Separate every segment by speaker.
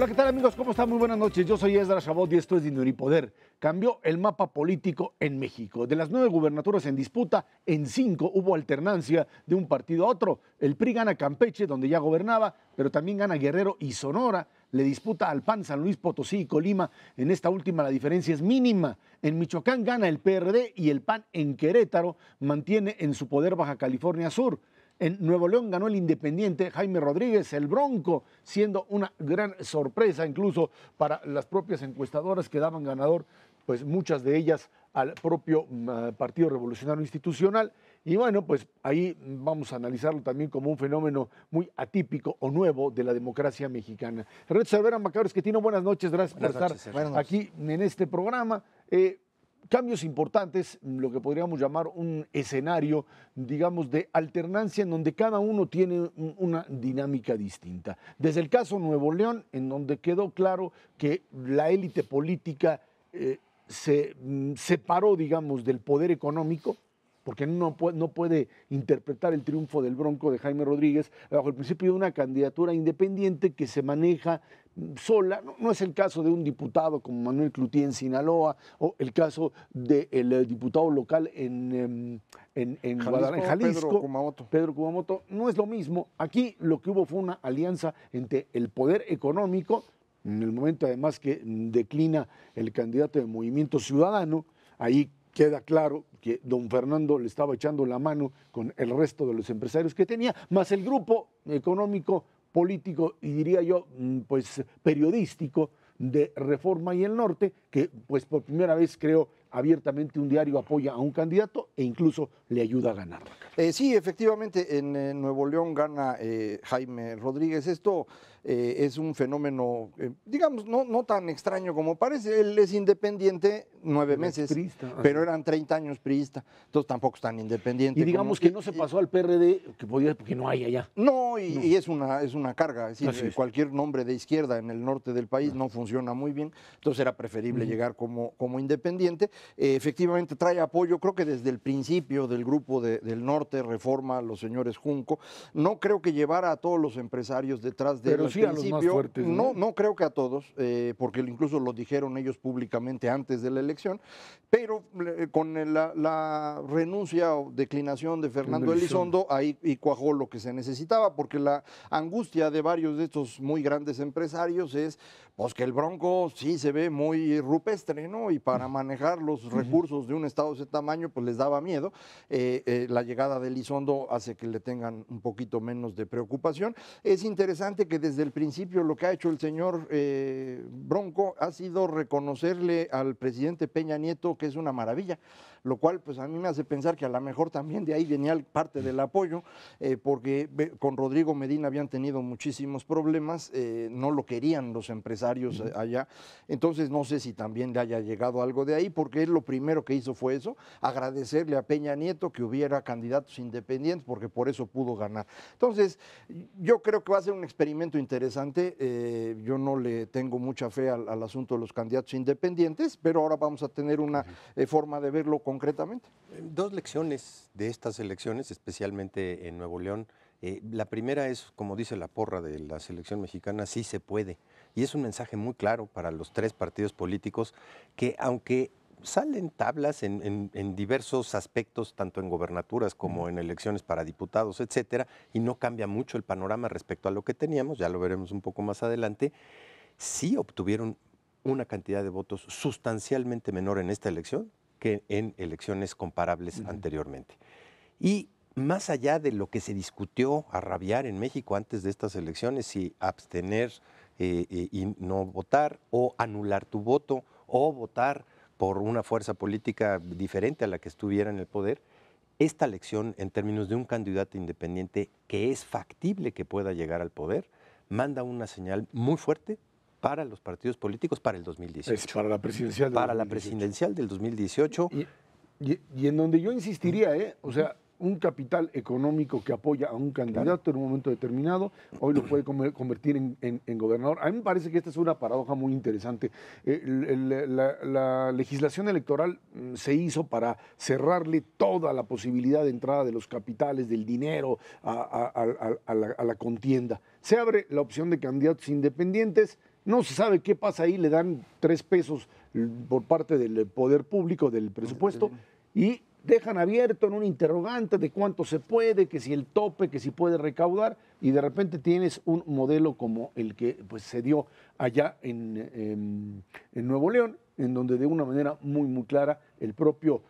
Speaker 1: Hola, ¿qué tal amigos? ¿Cómo están? Muy buenas noches. Yo soy Esdras Chabot y esto es Dinero y Poder. Cambió el mapa político en México. De las 9 gubernaturas en disputa, en 5 hubo alternancia de un partido a otro. El PRI gana Campeche, donde ya gobernaba, pero también gana Guerrero y Sonora. Le disputa al PAN San Luis Potosí y Colima. En esta última la diferencia es mínima. En Michoacán gana el PRD y el PAN en Querétaro mantiene en su poder Baja California Sur. En Nuevo León ganó el independiente Jaime Rodríguez, el Bronco, siendo una gran sorpresa incluso para las propias encuestadoras que daban ganador, pues muchas de ellas al propio Partido Revolucionario Institucional. Y bueno, pues ahí vamos a analizarlo también como un fenómeno muy atípico o nuevo de la democracia mexicana. Red Cervera Macabre Esquetino, buenas noches, gracias por estar aquí en este programa. Cambios importantes, lo que podríamos llamar un escenario, digamos, de alternancia en donde cada uno tiene una dinámica distinta. Desde el caso Nuevo León, en donde quedó claro que la élite política se separó, digamos, del poder económico, porque no puede interpretar el triunfo del Bronco de Jaime Rodríguez bajo el principio de una candidatura independiente que se maneja sola. No es el caso de un diputado como Manuel Cloutier en Sinaloa o el caso del diputado local en Jalisco, Pedro Kumamoto. No es lo mismo. Aquí lo que hubo fue una alianza entre el poder económico, en el momento además que declina el candidato de Movimiento Ciudadano, ahí queda claro que don Fernando le estaba echando la mano con el resto de los empresarios que tenía, más el grupo económico, político y diría yo, pues periodístico de Reforma y el Norte, que pues por primera vez creo abiertamente un diario apoya a un candidato e incluso le ayuda a ganar.
Speaker 2: Sí, efectivamente, en Nuevo León gana Jaime Rodríguez. Esto es un fenómeno, digamos, no tan extraño como parece. Él es independiente 9 meses, pero eran 30 años priista, entonces tampoco es tan independiente.
Speaker 1: Y digamos que no se pasó al PRD, que podía, porque no hay allá.
Speaker 2: No, y es una carga, es decir, cualquier nombre de izquierda en el norte del país no funciona muy bien, entonces era preferible llegar como independiente. Efectivamente trae apoyo, creo que desde el principio del grupo del norte, Reforma, los señores Junco. No creo que llevara a todos los empresarios detrás de él.
Speaker 1: Pero sí a los más fuertes,
Speaker 2: no creo que a todos, porque incluso lo dijeron ellos públicamente antes de la elección, pero con la renuncia o declinación de Fernando Elizondo, ahí cuajó lo que se necesitaba, porque la angustia de varios de estos muy grandes empresarios es pues que el Bronco sí se ve muy rupestre, ¿no? Y para manejar los recursos de un estado de ese tamaño, pues les daba miedo. La llegada de Elizondo hace que le tengan un poquito menos de preocupación. Es interesante que desde el principio lo que ha hecho el señor Bronco ha sido reconocerle al presidente Peña Nieto que es una maravilla, lo cual pues a mí me hace pensar que a lo mejor también de ahí venía parte del apoyo, porque con Rodrigo Medina habían tenido muchísimos problemas, no lo querían los empresarios allá, entonces no sé si también le haya llegado algo de ahí, porque él lo primero que hizo fue eso, agradecerle a Peña Nieto que hubiera candidatos independientes, porque por eso pudo ganar. Entonces, yo creo que va a ser un experimento interesante, yo no le tengo mucha fe al asunto de los candidatos independientes, pero ahora vamos a tener una forma de verlo concretamente.
Speaker 3: Dos lecciones de estas elecciones, especialmente en Nuevo León. La primera es, como dice la porra de la selección mexicana, sí se puede. Y es un mensaje muy claro para los tres partidos políticos que aunque salen tablas en diversos aspectos, tanto en gobernaturas como en elecciones para diputados, etcétera, y no cambia mucho el panorama respecto a lo que teníamos, ya lo veremos un poco más adelante, sí obtuvieron una cantidad de votos sustancialmente menor en esta elección que en elecciones comparables anteriormente. Y más allá de lo que se discutió a rabiar en México antes de estas elecciones, si abstener y no votar, o anular tu voto, o votar por una fuerza política diferente a la que estuviera en el poder, esta elección, en términos de un candidato independiente que es factible que pueda llegar al poder, manda una señal muy fuerte para los partidos políticos para el 2018.
Speaker 1: Es para la presidencial del 2018.
Speaker 3: Para la presidencial del 2018.
Speaker 1: Y en donde yo insistiría, o sea, un capital económico que apoya a un candidato en un momento determinado, hoy lo puede convertir en gobernador. A mí me parece que esta es una paradoja muy interesante. La legislación electoral se hizo para cerrarle toda la posibilidad de entrada de los capitales, del dinero a la contienda. Se abre la opción de candidatos independientes, no se sabe qué pasa ahí, le dan 3 pesos por parte del poder público, del presupuesto, y dejan abierto en un interrogante de cuánto se puede, que si el tope, que si puede recaudar, y de repente tienes un modelo como el que pues, se dio allá en Nuevo León, en donde de una manera muy, muy clara el propio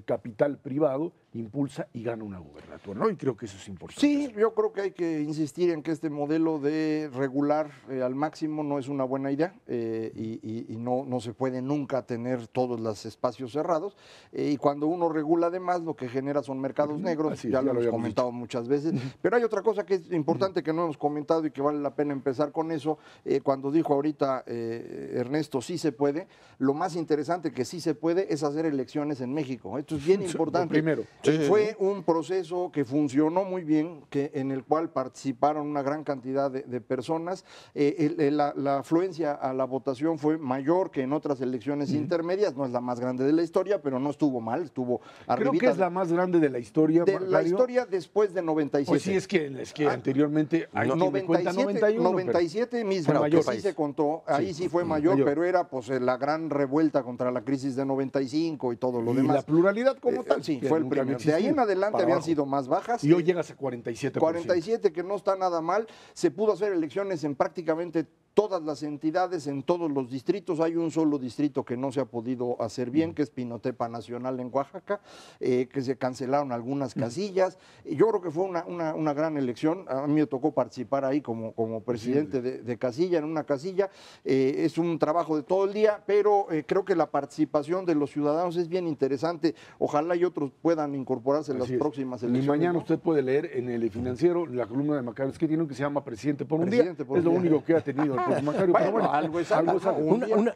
Speaker 1: capital privado impulsa y gana una gubernatura, ¿no? Y creo que eso es importante.
Speaker 2: Sí, yo creo que hay que insistir en que este modelo de regular al máximo no es una buena idea y no se puede nunca tener todos los espacios cerrados. Y cuando uno regula además, lo que genera son mercados negros,
Speaker 1: Así es,
Speaker 2: ya lo hemos
Speaker 1: habíamos
Speaker 2: comentado
Speaker 1: dicho.
Speaker 2: muchas veces. Pero hay otra cosa que es importante que no hemos comentado y que vale la pena empezar con eso. Cuando dijo ahorita Ernesto, sí se puede, lo más interesante que sí se puede es hacer elecciones en México. Esto es bien importante.
Speaker 1: Lo primero.
Speaker 2: Fue un proceso que funcionó muy bien, en el cual participaron una gran cantidad de personas. La afluencia a la votación fue mayor que en otras elecciones intermedias, no es la más grande de la historia, pero no estuvo mal, estuvo arribita.
Speaker 1: Creo que es la más grande de la historia,
Speaker 2: de la
Speaker 1: Mario.
Speaker 2: historia después de 97.
Speaker 1: Pues sí, es que anteriormente, hay quien me cuenta 91.
Speaker 2: 97 mismo,
Speaker 1: mayor.
Speaker 2: que sí se contó, ahí sí fue mayor, pero era pues la gran revuelta contra la crisis de 95 y todo lo
Speaker 1: Y
Speaker 2: demás.
Speaker 1: la pluralidad como tal.
Speaker 2: Sí,
Speaker 1: que
Speaker 2: fue el
Speaker 1: nunca había
Speaker 2: primero. De ahí en
Speaker 1: existido.
Speaker 2: adelante
Speaker 1: Para
Speaker 2: habían
Speaker 1: abajo.
Speaker 2: sido más bajas.
Speaker 1: Y hoy llegas a 47%.
Speaker 2: 47, que no está nada mal. Se pudo hacer elecciones en prácticamente todas las entidades, en todos los distritos. Hay un solo distrito que no se ha podido hacer bien, que es Pinotepa Nacional en Oaxaca, que se cancelaron algunas casillas. Yo creo que fue una gran elección. A mí me tocó participar ahí como presidente de casilla, en una casilla. Es un trabajo de todo el día, pero creo que la participación de los ciudadanos es bien interesante. Ojalá y otros puedan incorporarse en las próximas elecciones.
Speaker 1: Y mañana
Speaker 2: ¿no?
Speaker 1: usted puede leer en el Financiero la columna de Macario Esquetino que se llama Presidente por un
Speaker 2: Presidente
Speaker 1: día.
Speaker 2: por
Speaker 1: Es
Speaker 2: un
Speaker 1: lo
Speaker 2: día.
Speaker 1: único que ha tenido el profesor Macario.
Speaker 2: Bueno,
Speaker 1: pero bueno,
Speaker 2: algo es algo.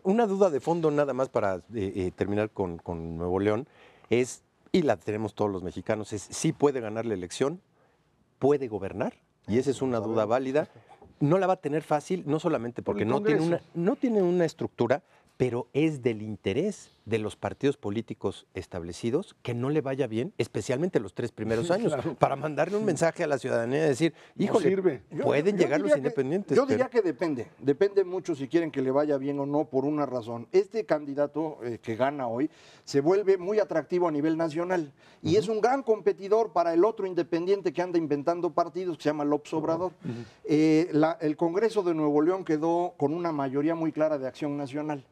Speaker 3: Una duda de fondo nada más para terminar con Nuevo León es, y la tenemos todos los mexicanos, es si puede ganar la elección, puede gobernar, y esa es una duda válida. No la va a tener fácil, no solamente porque no tiene una estructura, pero es del interés de los partidos políticos establecidos que no le vaya bien, especialmente los 3 primeros años, para mandarle un mensaje a la ciudadanía y decir, híjole,
Speaker 1: sirve.
Speaker 3: pueden llegar los independientes.
Speaker 2: Yo diría que depende mucho si quieren que le vaya bien o no por una razón. Este candidato que gana hoy se vuelve muy atractivo a nivel nacional y es un gran competidor para el otro independiente que anda inventando partidos que se llama López Obrador. El Congreso de Nuevo León quedó con una mayoría muy clara de Acción Nacional.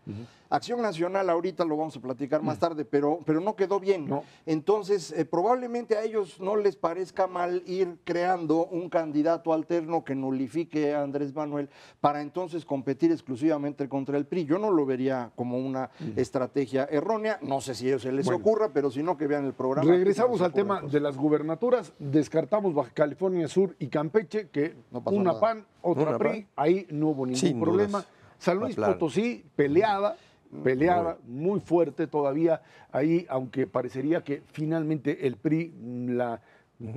Speaker 2: Acción Nacional ahorita lo vamos a platicar más tarde, pero no quedó bien.
Speaker 1: No.
Speaker 2: Entonces, probablemente a ellos no les parezca mal ir creando un candidato alterno que nulifique a Andrés Manuel para entonces competir exclusivamente contra el PRI. Yo no lo vería como una estrategia errónea. No sé si a ellos se les ocurra, pero si no, que vean el programa.
Speaker 1: Regresamos al tema de las gubernaturas. Descartamos Baja California Sur y Campeche, que
Speaker 2: No pasó
Speaker 1: una
Speaker 2: nada.
Speaker 1: PAN, otra
Speaker 3: Una
Speaker 1: PRI.
Speaker 3: PAN.
Speaker 1: Ahí no hubo ningún
Speaker 3: Sin
Speaker 1: problema.
Speaker 3: dudas.
Speaker 1: San Luis
Speaker 3: Claro.
Speaker 1: Potosí, peleada, muy fuerte todavía ahí, aunque parecería que finalmente el PRI la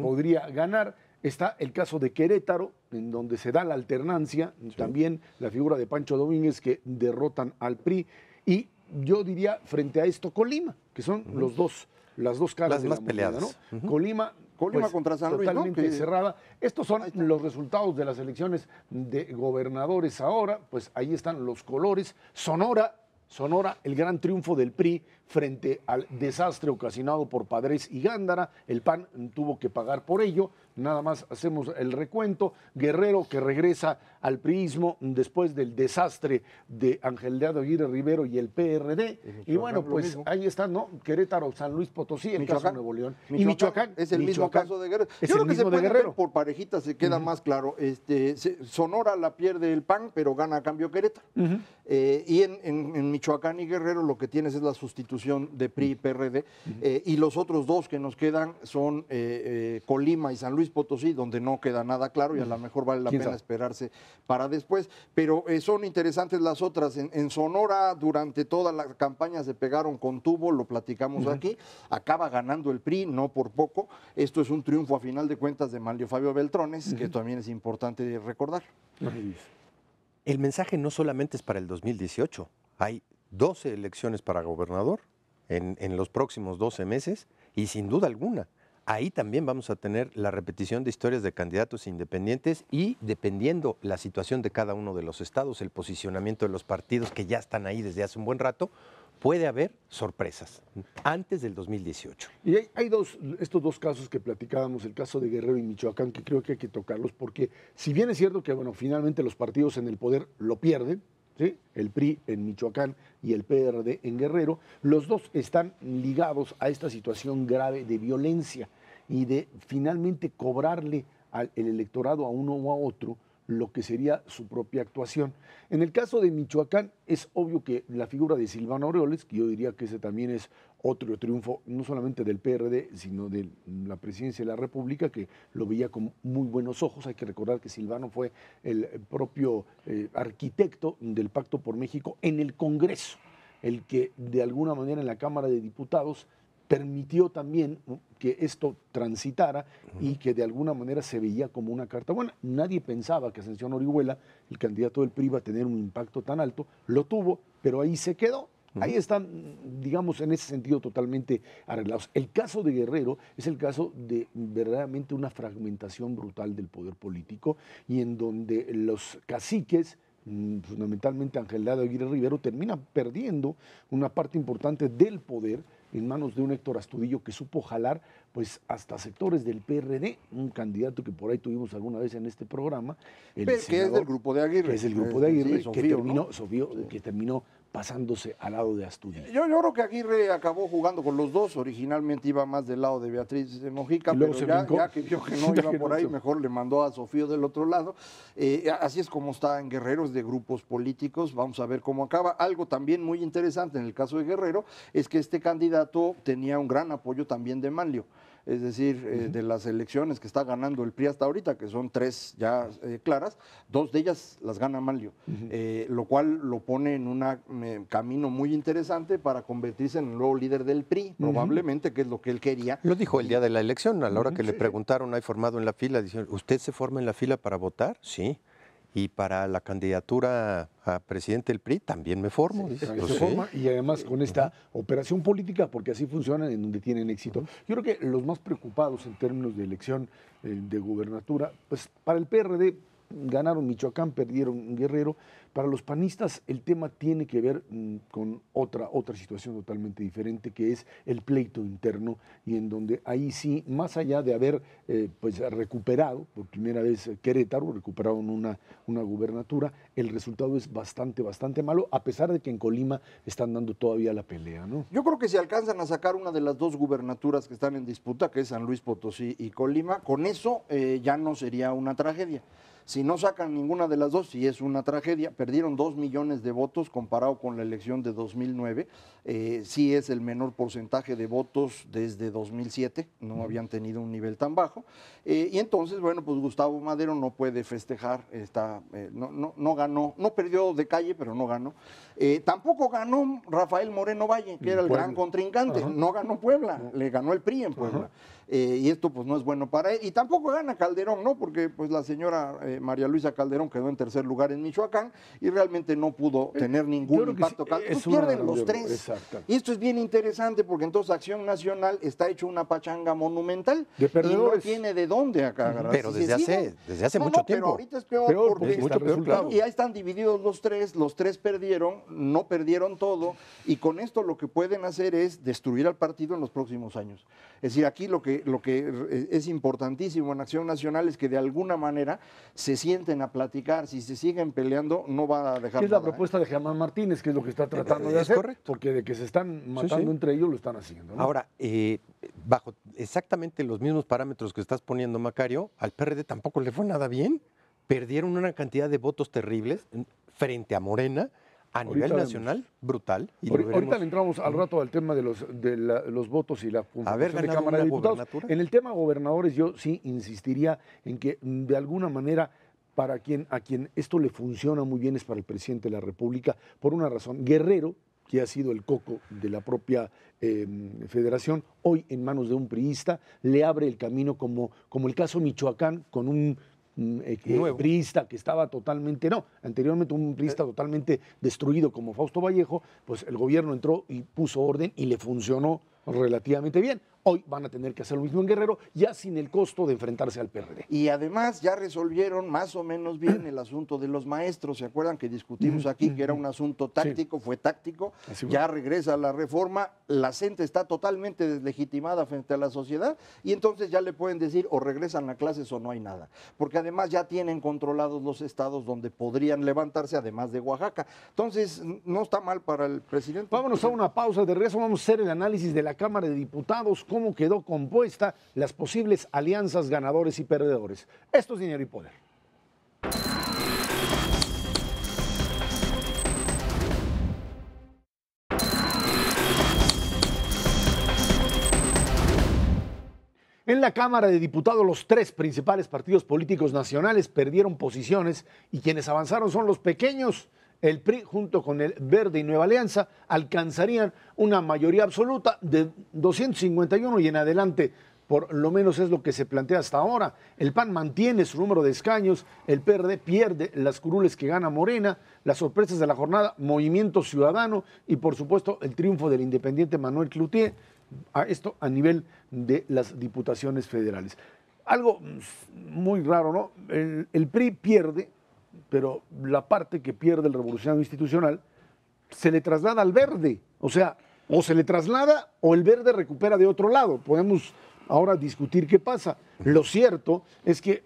Speaker 1: podría ganar. Está el caso de Querétaro, en donde se da la alternancia, también la figura de Pancho Domínguez que derrotan al PRI. Y yo diría, frente a esto, Colima, que son las dos caras
Speaker 3: Las
Speaker 1: de
Speaker 3: más
Speaker 1: la moneda,
Speaker 3: peleadas.
Speaker 1: ¿no? Colima
Speaker 2: contra San Luis, ¿no?
Speaker 1: totalmente
Speaker 2: Que-
Speaker 1: cerrada. Estos son los resultados de las elecciones de gobernadores ahora, pues ahí están los colores. Sonora, el gran triunfo del PRI frente al desastre ocasionado por Padres y Gándara. El PAN tuvo que pagar por ello. Nada más hacemos el recuento. Guerrero, que regresa al priismo después del desastre de Ángel de Aguirre Rivero y el PRD. Y bueno,
Speaker 2: lo
Speaker 1: pues
Speaker 2: mismo.
Speaker 1: ahí está, ¿no? Querétaro, San Luis Potosí, el caso de Nuevo León. Y
Speaker 2: Michoacán es el mismo caso de Guerrero.
Speaker 1: Es
Speaker 2: Yo
Speaker 1: el
Speaker 2: creo que se
Speaker 1: mismo de
Speaker 2: puede
Speaker 1: Guerrero.
Speaker 2: ver por parejitas, se queda más claro. Sonora la pierde el PAN, pero gana a cambio Querétaro. Y en Michoacán y Guerrero lo que tienes es la sustitución de PRI y PRD. Y los otros dos que nos quedan son Colima y San Luis Potosí, donde no queda nada claro y a lo mejor vale la
Speaker 1: ¿Quién
Speaker 2: pena
Speaker 1: sabe?
Speaker 2: esperarse para después. Pero son interesantes las otras. En Sonora, durante toda la campaña se pegaron con tubo, lo platicamos aquí. Acaba ganando el PRI, no por poco. Esto es un triunfo a final de cuentas de Manlio Fabio Beltrones, que también es importante recordar.
Speaker 3: El mensaje no solamente es para el 2018, hay 12 elecciones para gobernador en los próximos 12 meses y sin duda alguna ahí también vamos a tener la repetición de historias de candidatos independientes y dependiendo la situación de cada uno de los estados, el posicionamiento de los partidos que ya están ahí desde hace un buen rato, puede haber sorpresas antes del 2018.
Speaker 1: Y hay estos dos casos que platicábamos, el caso de Guerrero y Michoacán, que creo que hay que tocarlos, porque si bien es cierto que bueno, finalmente los partidos en el poder lo pierden, ¿sí? El PRI en Michoacán y el PRD en Guerrero, los dos están ligados a esta situación grave de violencia y de finalmente cobrarle al electorado a uno o a otro lo que sería su propia actuación. En el caso de Michoacán es obvio que la figura de Silvano Aureoles, que yo diría que ese también es otro triunfo, no solamente del PRD, sino de la presidencia de la República, que lo veía con muy buenos ojos. Hay que recordar que Silvano fue el propio arquitecto del Pacto por México en el Congreso, el que de alguna manera en la Cámara de Diputados permitió también que esto transitara y que de alguna manera se veía como una carta buena. Nadie pensaba que Ascensión Orihuela, el candidato del PRI, iba a tener un impacto tan alto. Lo tuvo, pero ahí se quedó. Ahí están, digamos, en ese sentido totalmente arreglados. El caso de Guerrero es el caso de verdaderamente una fragmentación brutal del poder político y en donde los caciques, fundamentalmente Ángel Delgado Aguirre Rivero, terminan perdiendo una parte importante del poder en manos de un Héctor Astudillo que supo jalar pues hasta sectores del PRD, un candidato que por ahí tuvimos alguna vez en este programa,
Speaker 2: que es del grupo de Aguirre.
Speaker 1: Que es el grupo de Aguirre,
Speaker 2: sí, Sofío,
Speaker 1: que terminó pasándose al lado de Astudillo.
Speaker 2: Yo creo que Aguirre acabó jugando con los dos. Originalmente iba más del lado de Beatriz de Mojica, pero ya que vio que no iba por ahí, mejor le mandó a Sofío del otro lado. Así es como está en Guerrero, es de grupos políticos. Vamos a ver cómo acaba. Algo también muy interesante en el caso de Guerrero es que este candidato tenía un gran apoyo también de Manlio. Es decir, de las elecciones que está ganando el PRI hasta ahorita, que son 3 ya claras, 2 de ellas las gana Manlio, lo cual lo pone en un camino muy interesante para convertirse en el nuevo líder del PRI, probablemente, que es lo que él quería.
Speaker 3: Lo dijo el día de la elección, a la hora que le preguntaron, ¿hay formado en la fila? Dijeron, ¿usted se forma en la fila para votar? Sí. Y para la candidatura a presidente del PRI también me formo.
Speaker 1: Sí, se forma y además con esta operación política, porque así funcionan en donde tienen éxito. Yo creo que los más preocupados en términos de elección de gubernatura, pues para el PRD ganaron Michoacán, perdieron Guerrero. Para los panistas el tema tiene que ver con otra situación totalmente diferente, que es el pleito interno, y en donde ahí sí, más allá de haber pues recuperado por primera vez Querétaro, recuperaron una gubernatura, el resultado es bastante malo, a pesar de que en Colima están dando todavía la pelea, ¿no?
Speaker 2: Yo creo que si alcanzan a sacar una de las 2 gubernaturas que están en disputa, que es San Luis Potosí y Colima, con eso ya no sería una tragedia. Si no sacan ninguna de las 2, sí es una tragedia. Perdieron 2 millones de votos comparado con la elección de 2009. Sí es el menor porcentaje de votos desde 2007. No habían tenido un nivel tan bajo. Y entonces, bueno, pues Gustavo Madero no puede festejar. No ganó. No perdió de calle, pero no ganó. Tampoco ganó Rafael Moreno Valle, que era el gran contrincante. No ganó Puebla. Le ganó el PRI en Puebla. Y esto pues no es bueno para él. Y tampoco gana Calderón, ¿no? Porque pues la señora María Luisa Calderón quedó en tercer lugar en Michoacán y realmente no pudo tener ningún impacto. Pues pierden los 3.
Speaker 1: Exacto.
Speaker 2: Y esto es bien interesante porque entonces Acción Nacional está hecho una pachanga monumental
Speaker 1: de perdedores.
Speaker 2: Y no tiene de dónde acá agarrar.
Speaker 3: Pero desde hace mucho tiempo.
Speaker 2: Pero ahorita es peor porque
Speaker 1: mucho peor, claro.
Speaker 2: Y ahí están divididos los 3 perdieron, no perdieron todo, y con esto lo que pueden hacer es destruir al partido en los próximos años. Es decir, aquí lo que es importantísimo en Acción Nacional es que de alguna manera se sienten a platicar. Si se siguen peleando, no va a dejar.
Speaker 1: Es la propuesta de Germán Martínez, que es lo que está tratando de hacer.
Speaker 3: Correcto.
Speaker 1: Porque de que se están matando entre ellos, lo están haciendo, ¿no?
Speaker 3: Ahora, bajo exactamente los mismos parámetros que estás poniendo, Macario, al PRD tampoco le fue nada bien. Perdieron una cantidad de votos terribles frente a Morena. A nivel nacional, brutal.
Speaker 1: Y ahorita le entramos al rato al tema de los votos y la
Speaker 3: conformación de Cámara de Diputados.
Speaker 1: En el tema gobernadores yo sí insistiría en que de alguna manera a quien esto le funciona muy bien es para el presidente de la República, por una razón. Guerrero, que ha sido el coco de la propia federación, hoy en manos de un priista, le abre el camino como el caso Michoacán, con un priista que estaba totalmente, anteriormente un priista totalmente destruido como Fausto Vallejo, pues el gobierno entró y puso orden y le funcionó relativamente bien. hoy van a tener que hacer lo mismo en Guerrero, ya sin el costo de enfrentarse al PRD.
Speaker 2: Y además ya resolvieron más o menos bien el asunto de los maestros. ¿Se acuerdan que discutimos aquí que era un asunto táctico? Fue táctico, ya regresa la reforma, la gente está totalmente deslegitimada frente a la sociedad y entonces ya le pueden decir o regresan a clases o no hay nada. Porque además ya tienen controlados los estados donde podrían levantarse, además de Oaxaca. Entonces, no está mal para el presidente.
Speaker 1: Vámonos a una pausa, de regreso vamos a hacer el análisis de la Cámara de Diputados, cómo quedó compuesta, las posibles alianzas ganadores y perdedores. Esto es Dinero y Poder. En la Cámara de Diputados, los tres principales partidos políticos nacionales perdieron posiciones y quienes avanzaron son los pequeños. El PRI, junto con el Verde y Nueva Alianza, alcanzarían una mayoría absoluta de 251 y en adelante. Por lo menos es lo que se plantea hasta ahora. El PAN mantiene su número de escaños, el PRD pierde las curules que gana Morena, las sorpresas de la jornada, Movimiento Ciudadano y por supuesto el triunfo del independiente Manuel Cloutier. Esto a nivel de las diputaciones federales. Algo muy raro, ¿no? El PRI pierde, pero la parte que pierde el Revolucionario Institucional se le traslada al Verde. O sea, o se le traslada o el Verde recupera de otro lado. Podemos ahora discutir qué pasa. Lo cierto es que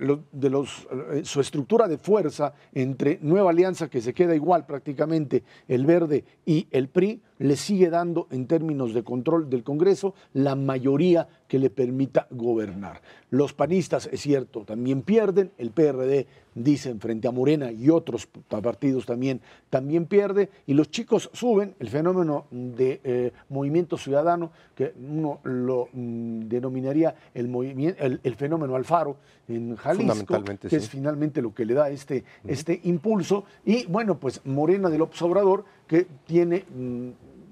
Speaker 1: su estructura de fuerza entre Nueva Alianza, que se queda igual prácticamente, el Verde y el PRI, le sigue dando en términos de control del Congreso la mayoría que le permita gobernar. Los panistas, es cierto, también pierden, el PRD, dicen, frente a Morena y otros partidos también pierde, y los chicos suben, el fenómeno de Movimiento Ciudadano, que uno lo denominaría el fenómeno Alfaro en Jalisco, que es finalmente lo que le da este impulso, y bueno, pues Morena de López Obrador, que tiene,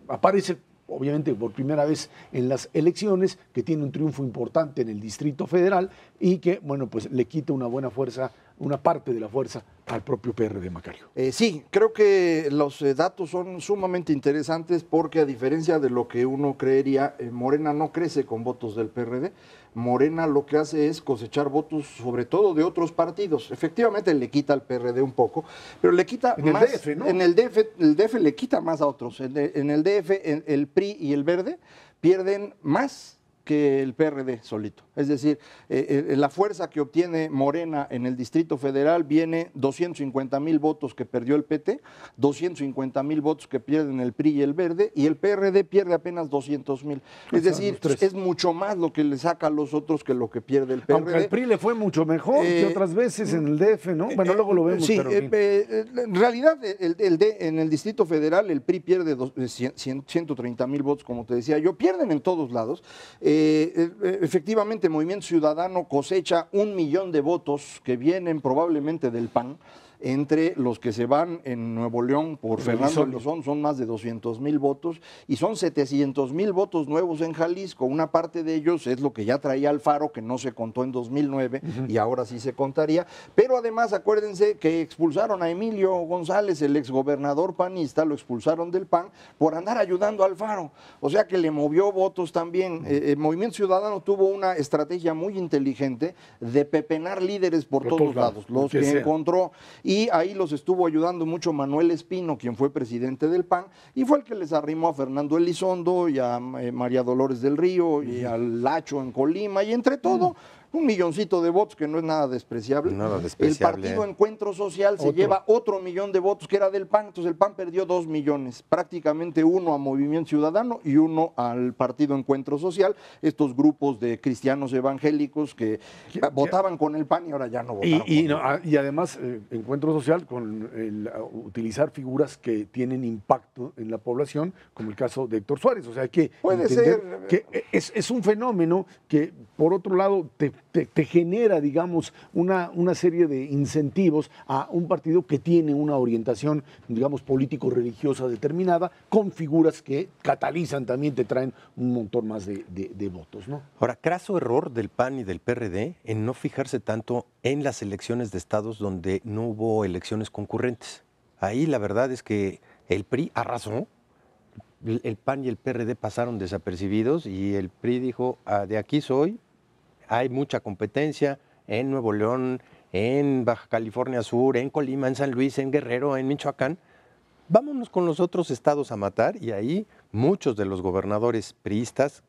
Speaker 1: aparece obviamente por primera vez en las elecciones, que tiene un triunfo importante en el Distrito Federal y que, bueno, pues le quita una buena fuerza, una parte de la fuerza al propio PRD, Macario.
Speaker 2: Sí, creo que los datos son sumamente interesantes porque a diferencia de lo que uno creería, Morena no crece con votos del PRD. Morena lo que hace es cosechar votos sobre todo de otros partidos. Efectivamente le quita al PRD un poco, pero le quita más. El DF, ¿no? En el DF le quita más a otros. En el DF el PRI y el Verde pierden más que el PRD solito. Es decir, la fuerza que obtiene Morena en el Distrito Federal viene 250,000 votos que perdió el PT, 250,000 votos que pierden el PRI y el Verde, y el PRD pierde apenas 200,000. Es decir, es mucho más lo que le saca a los otros que lo que pierde el PRD.
Speaker 1: Aunque al PRI le fue mucho mejor que otras veces en el DF, ¿no? Bueno, luego lo vemos.
Speaker 2: Sí,
Speaker 1: pero
Speaker 2: en realidad en el Distrito Federal el PRI pierde 130,000 votos, como te decía yo, pierden en todos lados. Efectivamente, Movimiento Ciudadano cosecha 1 millón de votos que vienen probablemente del PAN. Entre los que se van en Nuevo León por Fernando Elizondo son más de 200,000 votos y son 700,000 votos nuevos en Jalisco. Una parte de ellos es lo que ya traía Alfaro, que no se contó en 2009 y ahora sí se contaría. Pero además acuérdense que expulsaron a Emilio González, el exgobernador panista, lo expulsaron del PAN por andar ayudando a Alfaro. O sea que le movió votos también. El Movimiento Ciudadano tuvo una estrategia muy inteligente de pepenar líderes por todos lados, los que encontró. Y ahí los estuvo ayudando mucho Manuel Espino, quien fue presidente del PAN, y fue el que les arrimó a Fernando Elizondo y a María Dolores del Río y al Lacho en Colima, y entre todo, 1 milloncito de votos, que no es nada despreciable. El partido Encuentro Social se lleva otro millón de votos que era del PAN, entonces el PAN perdió 2 millones, prácticamente uno a Movimiento Ciudadano y uno al partido Encuentro Social, estos grupos de cristianos evangélicos que votaban con el PAN y ahora ya no votaron.
Speaker 1: Y además, Encuentro Social con utilizar figuras que tienen impacto en la población, como el caso de Héctor Suárez. O sea, hay que entender que es un fenómeno que, por otro lado, te genera, digamos, una serie de incentivos a un partido que tiene una orientación, digamos, político-religiosa determinada, con figuras que catalizan también, te traen un montón más de votos, ¿no?
Speaker 3: Ahora, craso error del PAN y del PRD en no fijarse tanto en las elecciones de estados donde no hubo elecciones concurrentes. Ahí la verdad es que el PRI arrasó, el PAN y el PRD pasaron desapercibidos y el PRI dijo, de aquí soy, hay mucha competencia en Nuevo León, en Baja California Sur, en Colima, en San Luis, en Guerrero, en Michoacán. Vámonos con los otros estados a matar y ahí muchos de los gobernadores priistas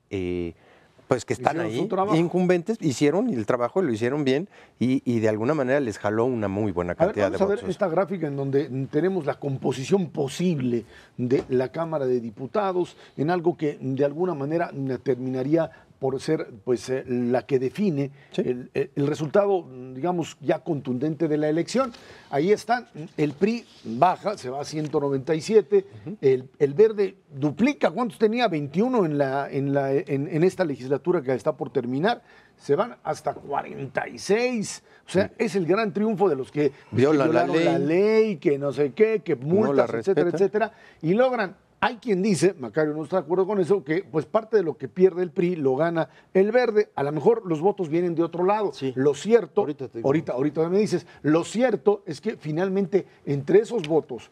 Speaker 3: pues que están ahí, incumbentes, hicieron el trabajo, lo hicieron bien y de alguna manera les jaló una muy buena cantidad de votos.
Speaker 1: Vamos a ver esta gráfica en donde tenemos la composición posible de la Cámara de Diputados en algo que de alguna manera terminaría por ser pues la que define el resultado, digamos, ya contundente de la elección. Ahí están, el PRI baja, se va a 197, el Verde duplica, ¿cuántos tenía? 21 en esta legislatura que está por terminar, se van hasta 46. O sea, es el gran triunfo de los que
Speaker 3: violaron
Speaker 1: la ley, que no sé qué, que multas, etcétera, etcétera, y logran. Hay quien dice, Macario no está de acuerdo con eso, que pues parte de lo que pierde el PRI lo gana el Verde. A lo mejor los votos vienen de otro lado. Sí. Lo cierto, ahorita me dices, lo cierto es que finalmente entre esos votos,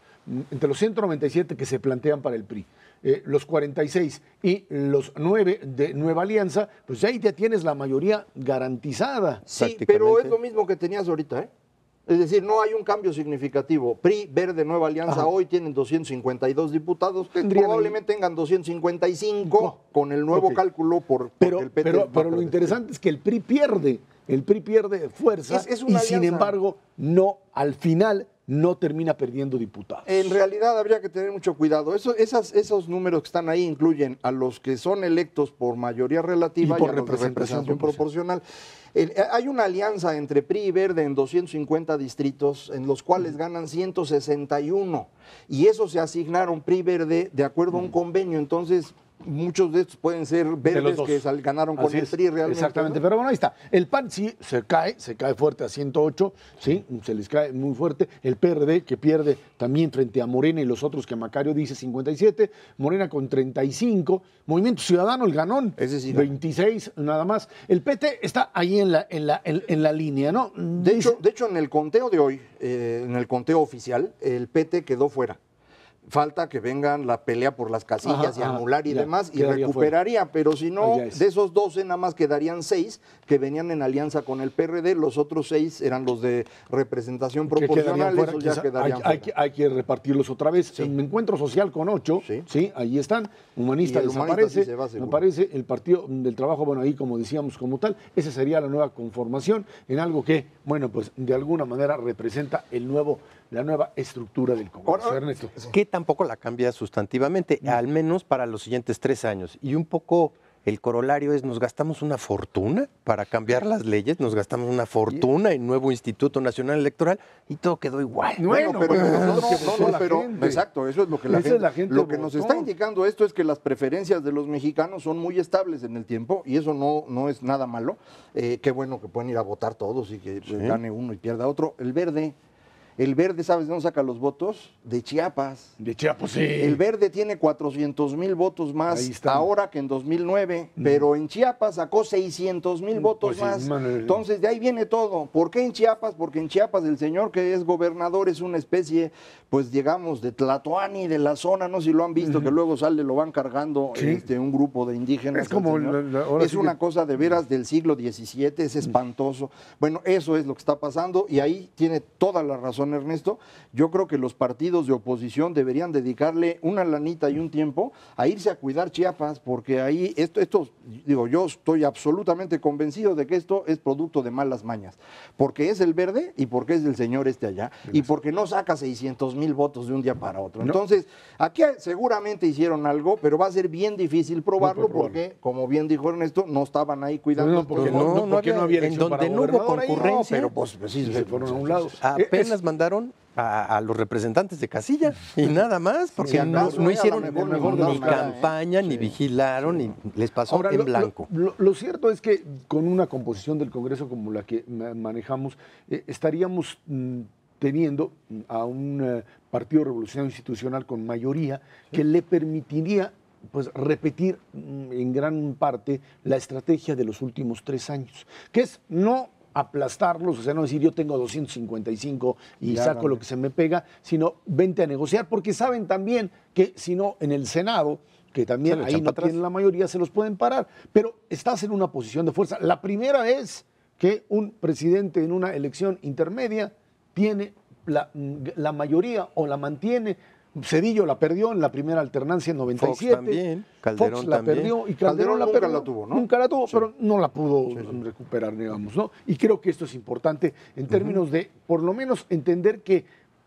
Speaker 1: entre los 197 que se plantean para el PRI, los 46 y los 9 de Nueva Alianza, pues ahí ya tienes la mayoría garantizada.
Speaker 2: Sí, pero es lo mismo que tenías ahorita, ¿eh? Es decir, no hay un cambio significativo. PRI, Verde, Nueva Alianza hoy tienen 252 diputados, que probablemente tengan 255 con el nuevo cálculo
Speaker 1: pero lo interesante es que el PRI pierde fuerza y sin embargo no, al final no termina perdiendo diputados.
Speaker 2: En realidad habría que tener mucho cuidado. Esos números que están ahí incluyen a los que son electos por mayoría relativa y a los de representación proporcional. Hay una alianza entre PRI y Verde en 250 distritos, en los cuales ganan 161. Y esos se asignaron PRI y Verde de acuerdo a un convenio. Entonces, muchos de estos pueden ser verdes que ganaron con el PRI realmente.
Speaker 1: Exactamente, ¿no? Pero bueno, ahí está. El PAN sí se cae fuerte a 108, sí, se les cae muy fuerte. El PRD que pierde también frente a Morena y los otros que Macario dice 57, Morena con 35, Movimiento Ciudadano, el ganón,
Speaker 2: ese sí,
Speaker 1: 26 nada más. El PT está ahí en la línea, ¿no?
Speaker 2: De hecho, en el conteo de hoy, en el conteo oficial, el PT quedó fuera. Falta que vengan la pelea por las casillas y anular y demás, y recuperaría, fuera. Pero si no, de esos 12 nada más quedarían 6 que venían en alianza con el PRD, los otros 6 eran los de representación proporcional, esos ya quedarían fuera.
Speaker 1: Hay que repartirlos otra vez. Sí. En Encuentro Social con 8, sí, ahí están, Humanista desaparece, me parece, el Partido del Trabajo, bueno, ahí como decíamos como tal, esa sería la nueva conformación en algo que, bueno, pues de alguna manera representa la nueva estructura del Congreso. Ernesto.
Speaker 3: Que tampoco la cambia sustantivamente, al menos para los siguientes 3 años. Y un poco el corolario es, nos gastamos una fortuna para cambiar las leyes, nos gastamos una fortuna en nuevo Instituto Nacional Electoral y todo quedó igual.
Speaker 2: Bueno, pero exacto, eso es lo que la gente lo que nos está indicando esto es que las preferencias de los mexicanos son muy estables en el tiempo y eso no es nada malo. Qué bueno que pueden ir a votar todos y que gane uno y pierda otro. El Verde, ¿sabes de dónde saca los votos? De Chiapas.
Speaker 1: De Chiapas, sí.
Speaker 2: El Verde tiene 400,000 votos más ahora que en 2009, pero en Chiapas sacó 600,000 votos más. Entonces, de ahí viene todo. ¿Por qué en Chiapas? Porque en Chiapas el señor que es gobernador es una especie, pues digamos, de Tlatoani, de la zona, no sé si lo han visto, que luego lo van cargando un grupo de indígenas.
Speaker 1: Es como
Speaker 2: es una cosa de veras del siglo XVII, es espantoso. Bueno, eso es lo que está pasando y ahí tiene toda la razón Ernesto. Yo creo que los partidos de oposición deberían dedicarle una lanita y un tiempo a irse a cuidar Chiapas, porque ahí yo estoy absolutamente convencido de que esto es producto de malas mañas, porque es el Verde y porque es del señor allá y porque no saca 600,000 votos de un día para otro. Entonces, aquí seguramente hicieron algo, pero va a ser bien difícil probarlo porque, como bien dijo Ernesto, no estaban ahí cuidando.
Speaker 1: Porque no había
Speaker 3: en donde no hubo concurrencia,
Speaker 2: pero pues sí, se fueron a un lado.
Speaker 3: Apenas mandaron a los representantes de casilla y nada más, porque no hicieron ni campaña, ni vigilaron, ni les pasó ahora, en blanco.
Speaker 1: Lo cierto es que con una composición del Congreso como la que manejamos, estaríamos teniendo a un Partido Revolucionario Institucional con mayoría que le permitiría pues repetir en gran parte la estrategia de los últimos 3 años, que es no aplastarlos, o sea, no decir yo tengo 255 y
Speaker 2: Ya,
Speaker 1: saco lo que se me pega, sino vente a negociar, porque saben también que si no, en el Senado, que también ahí no tienen la mayoría, se los pueden parar, pero estás en una posición de fuerza. La primera es que un presidente en una elección intermedia tiene la mayoría o la mantiene. Cedillo la perdió en la primera alternancia en 97.
Speaker 3: Fox también,
Speaker 1: Fox la perdió y Calderón la
Speaker 2: nunca
Speaker 1: perdió.
Speaker 2: la tuvo, ¿no?
Speaker 1: Nunca la tuvo, pero no la pudo recuperar, digamos, ¿no? Y creo que esto es importante en términos de, por lo menos, entender que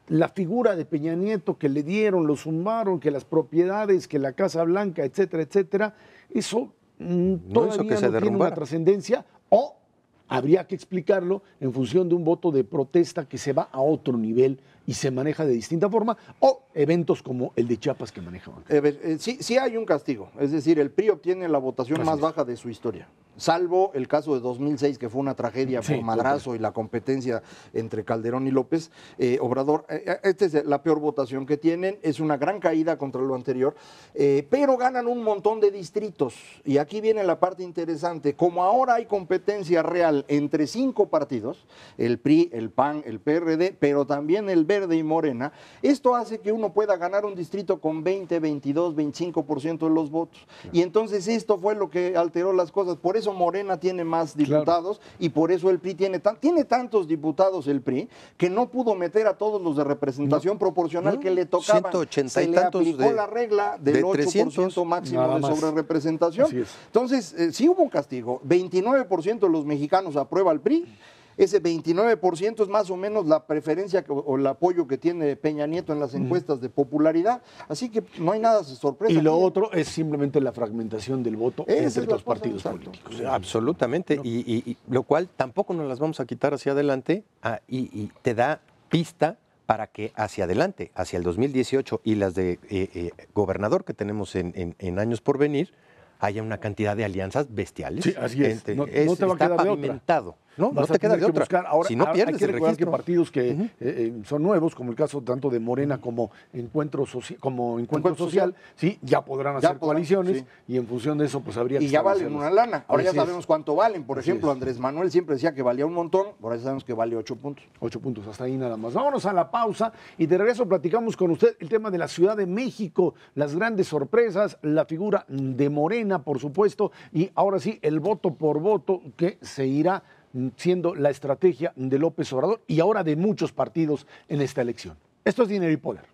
Speaker 1: la figura de Peña Nieto que le dieron, lo zumbaron, que las propiedades, que la Casa Blanca, etcétera, etcétera, eso todavía no tiene una trascendencia, o habría que explicarlo en función de un voto de protesta que se va a otro nivel y se maneja de distinta forma, o eventos como el de Chiapas que manejaban.
Speaker 2: Sí hay un castigo, es decir, el PRI obtiene la votación más baja de su historia, salvo el caso de 2006, que fue una tragedia por madrazo y la competencia entre Calderón y López Obrador. Esta es la peor votación que tienen, es una gran caída contra lo anterior, pero ganan un montón de distritos. Y aquí viene la parte interesante, como ahora hay competencia real entre 5 partidos, el PRI, el PAN, el PRD, pero también el Verde y Morena, esto hace que uno pueda ganar un distrito con 20, 22, 25% de los votos. Y entonces esto fue lo que alteró las cosas. Por eso Morena tiene más diputados y por eso el PRI tiene tantos diputados el PRI que no pudo meter a todos los de representación proporcional que le tocaban.
Speaker 3: 180
Speaker 2: Se
Speaker 3: y
Speaker 2: le
Speaker 3: tantos
Speaker 2: aplicó la regla del 8% máximo de sobrerepresentación. Entonces, sí hubo un castigo. 29% de los mexicanos aprueba al PRI. Ese 29% es más o menos la preferencia o el apoyo que tiene Peña Nieto en las encuestas de popularidad. Así que no hay nada de sorpresa.
Speaker 1: Y lo otro es simplemente la fragmentación del voto entre los partidos políticos.
Speaker 3: Absolutamente. No. Y lo cual tampoco nos las vamos a quitar hacia adelante y te da pista para que hacia adelante, hacia el 2018 y las de gobernador que tenemos en años por venir, haya una cantidad de alianzas bestiales.
Speaker 1: Sí, así es. No te va a quedar
Speaker 3: pavimentado.
Speaker 1: No te queda de otra.
Speaker 3: Ahora, si no pierdes
Speaker 1: hay que
Speaker 3: el registro.
Speaker 1: Que partidos que son nuevos, como el caso tanto de Morena como Encuentro Social, sí, ya podrán hacer coaliciones y en función de eso pues habría que...
Speaker 2: Y ya valen una lana. Ahora ya sabemos cuánto valen. Por ejemplo, Andrés Manuel siempre decía que valía un montón, ahora ya sabemos que vale 8 puntos.
Speaker 1: 8 puntos, hasta ahí nada más. Vámonos a la pausa y de regreso platicamos con usted el tema de la Ciudad de México, las grandes sorpresas, la figura de Morena, por supuesto, y ahora sí, el voto por voto que se irá siendo la estrategia de López Obrador y ahora de muchos partidos en esta elección. Esto es Dinero y Poder.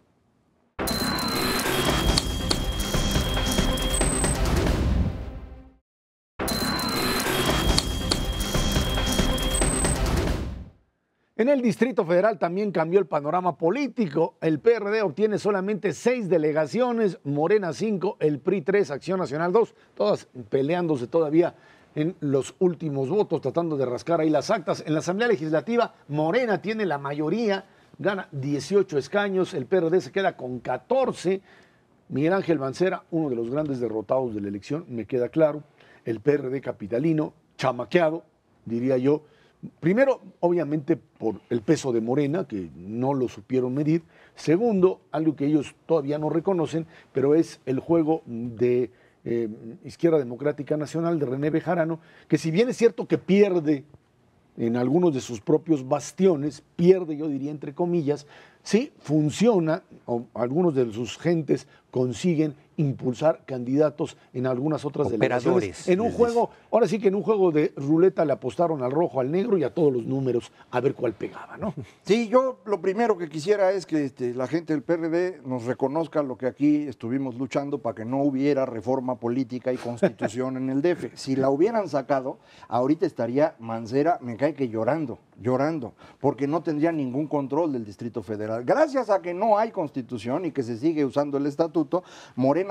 Speaker 1: En el Distrito Federal también cambió el panorama político. El PRD obtiene solamente 6 delegaciones, Morena 5, el PRI 3, Acción Nacional 2, todas peleándose todavía en los últimos votos, tratando de rascar ahí las actas. En la Asamblea Legislativa, Morena tiene la mayoría, gana 18 escaños, el PRD se queda con 14. Miguel Ángel Mancera, uno de los grandes derrotados de la elección, me queda claro. El PRD capitalino, chamaqueado, diría yo. Primero, obviamente, por el peso de Morena, que no lo supieron medir. Segundo, algo que ellos todavía no reconocen, pero es el juego de Izquierda Democrática Nacional de René Bejarano, que si bien es cierto que pierde en algunos de sus propios bastiones, pierde, yo diría entre comillas, sí funciona, o algunos de sus gentes consiguen impulsar candidatos en algunas otras delegaciones. En un juego, ahora sí que en un juego de ruleta le apostaron al rojo, al negro y a todos los números a ver cuál pegaba, ¿no?
Speaker 2: Sí, yo lo primero que quisiera es que la gente del PRD nos reconozca lo que aquí estuvimos luchando para que no hubiera reforma política y constitución en el DF. Si la hubieran sacado, ahorita estaría Mancera, me cae que llorando, porque no tendría ningún control del Distrito Federal. Gracias a que no hay constitución y que se sigue usando el estatuto, Mancera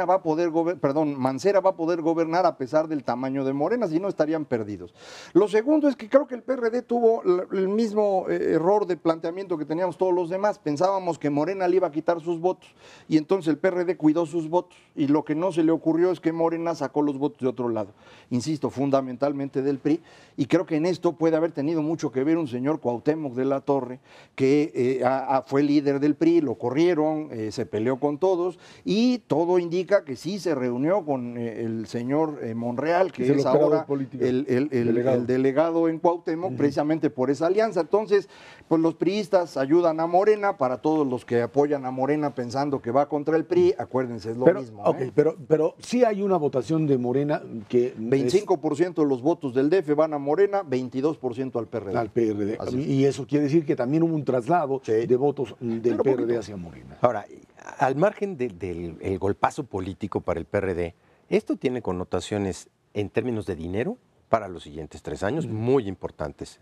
Speaker 2: va a poder gobernar a pesar del tamaño de Morena, si no estarían perdidos. Lo segundo es que creo que el PRD tuvo el mismo error de planteamiento que teníamos todos los demás. Pensábamos que Morena le iba a quitar sus votos y entonces el PRD cuidó sus votos y lo que no se le ocurrió es que Morena sacó los votos de otro lado. Insisto, fundamentalmente del PRI, y creo que en esto puede haber tenido mucho que ver un señor Cuauhtémoc de la Torre, que fue líder del PRI, lo corrieron, se peleó con todos y todo indica que sí se reunió con el señor Monreal, que es ahora el delegado en Cuauhtémoc, precisamente por esa alianza. Entonces, pues los priistas ayudan a Morena. Para todos los que apoyan a Morena pensando que va contra el PRI, acuérdense, es lo mismo.
Speaker 1: Okay, pero sí hay una votación de Morena que
Speaker 2: 25% de los votos del DF van a Morena, 22% al PRD.
Speaker 1: Al PRD. Y eso quiere decir que también hubo un traslado de votos del PRD hacia Morena.
Speaker 3: Ahora, al margen del golpazo político para el PRD, esto tiene connotaciones en términos de dinero para los siguientes 3 años muy importantes.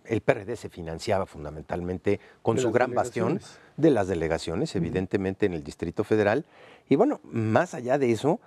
Speaker 3: El PRD se financiaba fundamentalmente con su gran bastión de las delegaciones, evidentemente en el Distrito Federal. Y bueno, más allá de eso,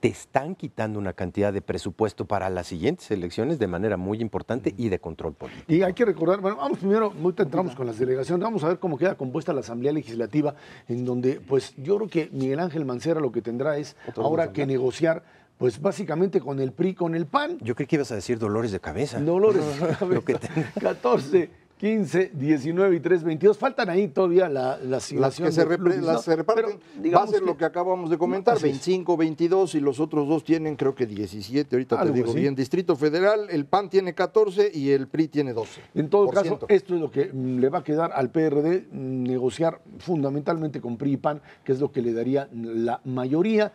Speaker 3: te están quitando una cantidad de presupuesto para las siguientes elecciones de manera muy importante y de control político.
Speaker 1: Y hay que recordar, bueno, vamos primero, ahorita entramos con las delegaciones, vamos a ver cómo queda compuesta la Asamblea Legislativa, en donde, pues, yo creo que Miguel Ángel Mancera lo que tendrá es ahora que negociar, pues, básicamente con el PRI, con el PAN.
Speaker 3: Yo creí que ibas a decir dolores de cabeza.
Speaker 1: Dolores de cabeza. 14, 15, 19 y 3, 22. Faltan ahí todavía las
Speaker 2: que se reparten. Va a ser lo que acabamos de comentar, 25, 22 y los otros dos tienen creo que 17, ahorita te digo bien. Distrito Federal, el PAN tiene 14 y el PRI tiene 12.
Speaker 1: En todo caso, esto es lo que le va a quedar al PRD, negociar fundamentalmente con PRI y PAN, que es lo que le daría la mayoría.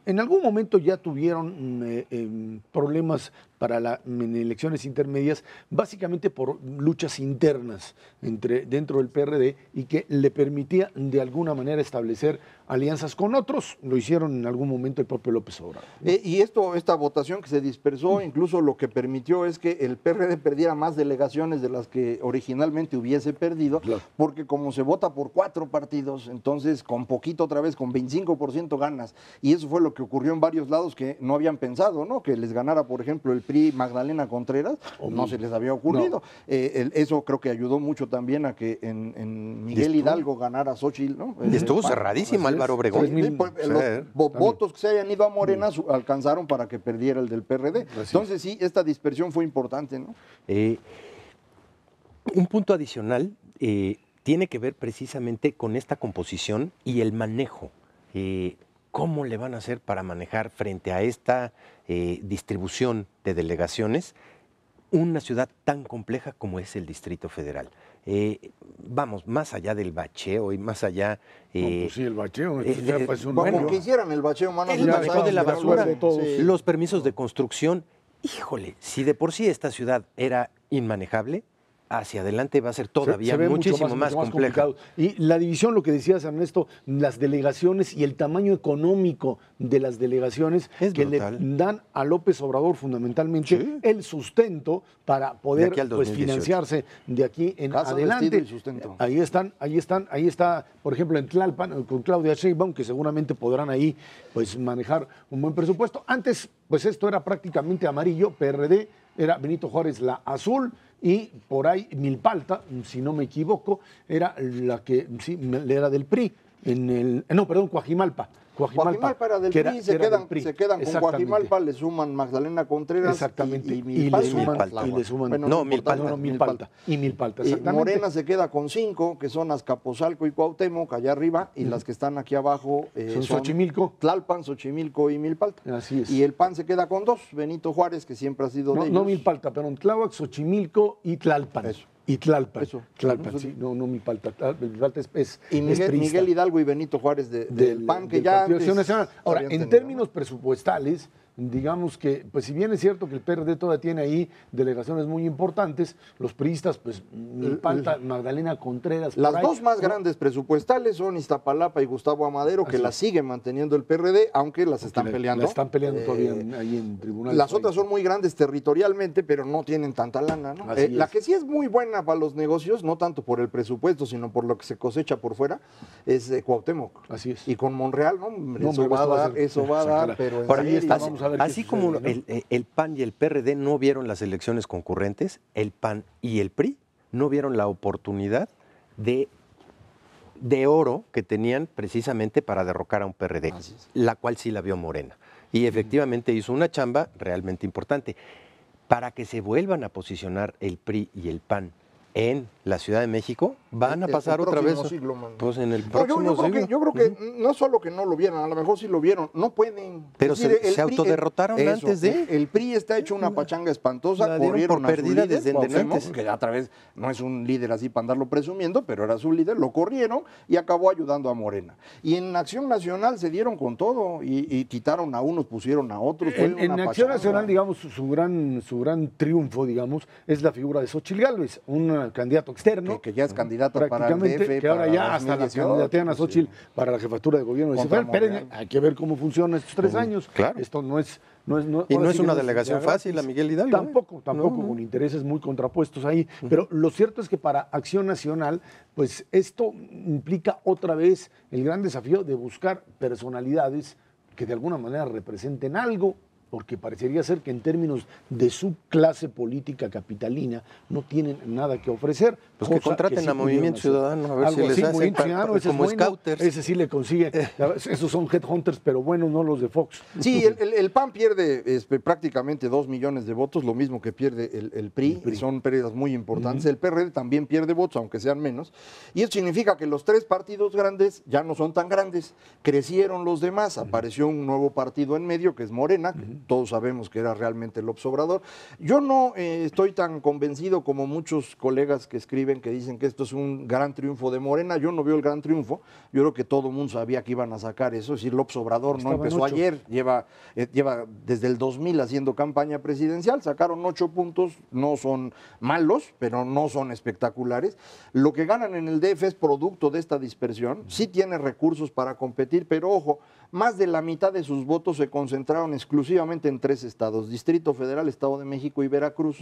Speaker 1: En algún momento ya tuvieron problemas en elecciones intermedias, básicamente por luchas internas dentro del PRD y que le permitía de alguna manera establecer alianzas con otros. Lo hicieron en algún momento el propio López Obrador, ¿no?
Speaker 2: Y esta votación que se dispersó, incluso lo que permitió es que el PRD perdiera más delegaciones de las que originalmente hubiese perdido, porque como se vota por 4 partidos, entonces con poquito otra vez, con 25% ganas. Y eso fue lo que ocurrió en varios lados que no habían pensado, ¿no? Que les ganara, por ejemplo, el PRI Magdalena Contreras, no se les había ocurrido. Eso creo que ayudó mucho también a que en Miguel Hidalgo ganara Xochitl, ¿no?
Speaker 3: Y estuvo cerradísima Álvaro Obregón.
Speaker 2: Los votos que se hayan ido a Morena alcanzaron para que perdiera el del PRD. Entonces sí, esta dispersión fue importante, ¿no?
Speaker 3: Un punto adicional tiene que ver precisamente con esta composición y el manejo. ¿Cómo le van a hacer para manejar frente a esta distribución de delegaciones una ciudad tan compleja como es el Distrito Federal? Vamos, más allá del bacheo y más allá...
Speaker 1: pues sí, el bacheo.
Speaker 2: Como que hicieran el bacheo, mano.
Speaker 3: El manejo de la basura, los permisos de construcción. Híjole, si de por sí esta ciudad era inmanejable, hacia adelante va a ser todavía muchísimo más compleja.
Speaker 1: Y la división, lo que decías, Ernesto, las delegaciones y el tamaño económico de las delegaciones es que brutal. Le dan a López Obrador fundamentalmente el sustento para poder financiarse de aquí en adelante. Ahí está, por ejemplo, en Tlalpan, con Claudia Sheinbaum, que seguramente podrán ahí pues manejar un buen presupuesto. Antes, pues esto era prácticamente amarillo, PRD, era Benito Juárez la azul, y por ahí Milpalta, si no me equivoco, era la que sí era del PRI, Coajimalpa.
Speaker 2: Coajimalpa era del PRI, se quedan con Coajimalpa, le suman Magdalena Contreras y Milpalta.
Speaker 1: Milpalta. Y Milpalta, exactamente.
Speaker 2: Morena se queda con 5, que son Azcapotzalco y Cuauhtémoc, allá arriba, y las que están aquí abajo
Speaker 1: son Xochimilco,
Speaker 2: Tlalpan, Xochimilco y Milpalta.
Speaker 1: Así es.
Speaker 2: Y el PAN se queda con 2, Benito Juárez, que siempre ha sido de ellos.
Speaker 1: No Milpalta, pero Tláhuac, Xochimilco y Tlalpan.
Speaker 2: Eso.
Speaker 1: Y Tlalpan. Sí, no Milpalta. Milpalta es
Speaker 2: Miguel Hidalgo y Benito Juárez del PAN, que ya antes...
Speaker 1: Ahora, en términos presupuestales, digamos que, pues si bien es cierto que el PRD todavía tiene ahí delegaciones muy importantes, los priistas, pues Milpalta, Magdalena Contreras...
Speaker 2: Las dos más grandes presupuestales son Iztapalapa y Gustavo Amadero, que las sigue manteniendo el PRD, aunque las están peleando.
Speaker 1: Las están peleando todavía ahí en tribunales.
Speaker 2: Las otras son muy grandes territorialmente, pero no tienen tanta lana, ¿no? La que sí es muy buena para los negocios, no tanto por el presupuesto, sino por lo que se cosecha por fuera, es Cuauhtémoc.
Speaker 1: Así es.
Speaker 2: Y con Monreal, ¿no? Eso va a dar, pero
Speaker 3: por ahí está. Así como el PAN y el PRD no vieron las elecciones concurrentes, el PAN y el PRI no vieron la oportunidad de oro que tenían precisamente para derrocar a un PRD, la cual sí la vio Morena. Y efectivamente hizo una chamba realmente importante. Para que se vuelvan a posicionar el PRI y el PAN en la Ciudad de México, van a pasar otra vez.
Speaker 2: Siglo,
Speaker 3: pues en el próximo siglo.
Speaker 2: Yo creo que no solo que no lo vieron, a lo mejor sí lo vieron, no pueden.
Speaker 3: Pero se autoderrotaron antes de.
Speaker 2: El PRI está hecho una pachanga espantosa, corrieron
Speaker 3: por perdida
Speaker 2: desde
Speaker 3: antes.
Speaker 2: Que a través no es un líder así para andarlo presumiendo, pero era su líder, lo corrieron y acabó ayudando a Morena. Y en Acción Nacional se dieron con todo y quitaron a unos, pusieron a otros.
Speaker 1: En Acción Nacional, digamos, su gran triunfo, digamos, es la figura de Xóchitl Gálvez, un candidato externo.
Speaker 2: Que ya es candidata para el DF.
Speaker 1: Que ahora ya hasta la candidatean a Xóchitl para la jefatura de gobierno. Pero hay que ver cómo funciona estos 3 años.
Speaker 3: Claro.
Speaker 1: Esto no es
Speaker 3: una delegación fácil, a Miguel Hidalgo.
Speaker 1: Tampoco, con intereses muy contrapuestos ahí. Pero lo cierto es que para Acción Nacional, pues esto implica otra vez el gran desafío de buscar personalidades que de alguna manera representen algo, porque parecería ser que en términos de su clase política capitalina no tienen nada que ofrecer.
Speaker 3: Pues que contraten a Movimiento Ciudadano, a ver si les hacen como scouters.
Speaker 1: Ese sí le consigue. Esos son headhunters, pero bueno, no los de Fox.
Speaker 2: Sí, el PAN pierde prácticamente 2 millones de votos, lo mismo que pierde el PRI. Son pérdidas muy importantes. El PRD también pierde votos, aunque sean menos. Y eso significa que los 3 partidos grandes ya no son tan grandes. Crecieron los demás. Apareció un nuevo partido en medio, que es Morena. Todos sabemos que era realmente López Obrador. Yo no estoy tan convencido como muchos colegas que escriben, que dicen que esto es un gran triunfo de Morena. Yo no veo el gran triunfo. Yo creo que todo el mundo sabía que iban a sacar eso. Es decir, López Obrador no empezó ayer, lleva desde el 2000 haciendo campaña presidencial. Sacaron 8 puntos, no son malos, pero no son espectaculares. Lo que ganan en el DF es producto de esta dispersión. Sí tiene recursos para competir, pero ojo, más de la mitad de sus votos se concentraron exclusivamente en 3 estados, Distrito Federal, Estado de México y Veracruz.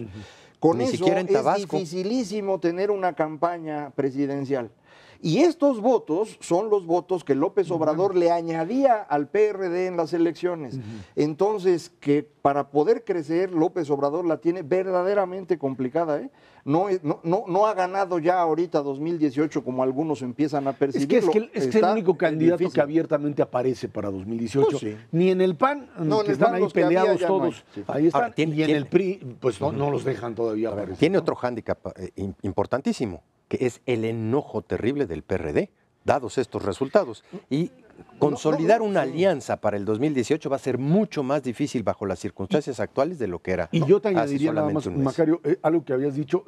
Speaker 2: Con eso es dificilísimo tener una campaña presidencial. Y estos votos son los votos que López Obrador le añadía al PRD en las elecciones. Entonces, que para poder crecer, López Obrador la tiene verdaderamente complicada, ¿eh? No ha ganado ya ahorita 2018 como algunos empiezan a percibir.
Speaker 1: Es el único candidato que abiertamente aparece para 2018. Pues sí. Ni en el PAN, que están ahí peleados todos. Ahí están. Y en el PRI, pues no los dejan todavía aparecer.
Speaker 3: Tiene otro hándicap importantísimo, que es el enojo terrible del PRD, dados estos resultados. Y consolidar una alianza para el 2018 va a ser mucho más difícil bajo las circunstancias actuales de lo que era.
Speaker 1: Y yo te añadiría nada más, Macario, algo que habías dicho,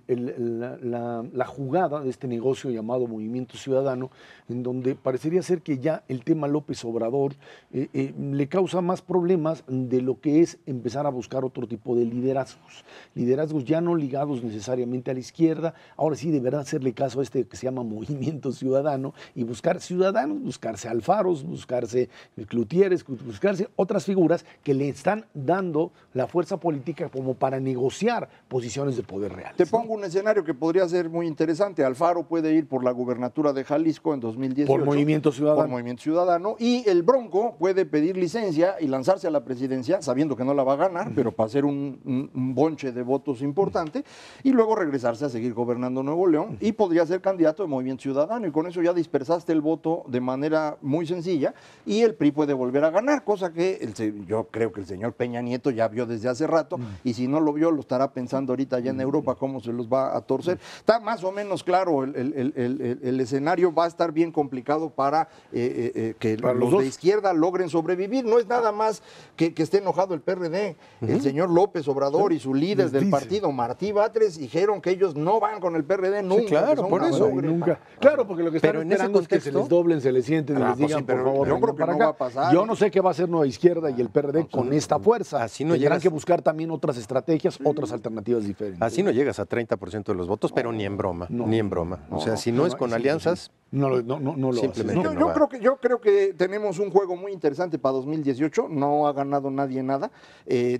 Speaker 1: la jugada de este negocio llamado Movimiento Ciudadano, en donde parecería ser que ya el tema López Obrador le causa más problemas de lo que es empezar a buscar otro tipo de liderazgos ya no ligados necesariamente a la izquierda, ahora sí de verdad hacerle caso a este que se llama Movimiento Ciudadano y buscar ciudadanos, buscarse Alfaros, buscarse Cloutieres, buscarse otras figuras que le están dando la fuerza política como para negociar posiciones de poder reales.
Speaker 2: Te pongo un escenario que podría ser muy interesante. Alfaro puede ir por la gubernatura de Jalisco en 2018.
Speaker 1: Por Movimiento Ciudadano.
Speaker 2: Por Movimiento Ciudadano. Y el Bronco puede pedir licencia y lanzarse a la presidencia, sabiendo que no la va a ganar, pero para hacer un bonche de votos importante, y luego regresarse a seguir gobernando Nuevo León, y podría ser candidato de Movimiento Ciudadano, y con eso ya dispersaste el voto de manera muy sencilla, y el PRI puede volver a ganar, cosa que yo creo que el señor Peña Nieto ya vio desde hace rato, y si no lo vio, lo estará pensando ahorita allá en Europa cómo se los va a torcer. Está más o menos claro, el escenario va a estar bien complicado para que los de izquierda logren sobrevivir. No es nada más que esté enojado el PRD. El señor López Obrador y su líder del partido, Martí Batres, dijeron que ellos no van con el PRD nunca.
Speaker 3: Sí, claro, por eso.
Speaker 1: Nunca. Claro, porque lo que están esperando es que se les doblen, se les sienten y les digan, por favor,
Speaker 2: yo creo que no va a pasar.
Speaker 1: Yo no sé qué va a hacer Nueva Izquierda y el PRD con esta fuerza.
Speaker 3: Así no
Speaker 1: tendrán que buscar también otras estrategias, otras alternativas diferentes.
Speaker 3: Así no llegas a 30% de los votos, pero ni en broma, ni en broma. O sea, si no es con alianzas,
Speaker 1: no lo
Speaker 3: simplemente
Speaker 1: haces.
Speaker 2: Yo creo que tenemos un juego muy interesante para 2018. No ha ganado nadie nada.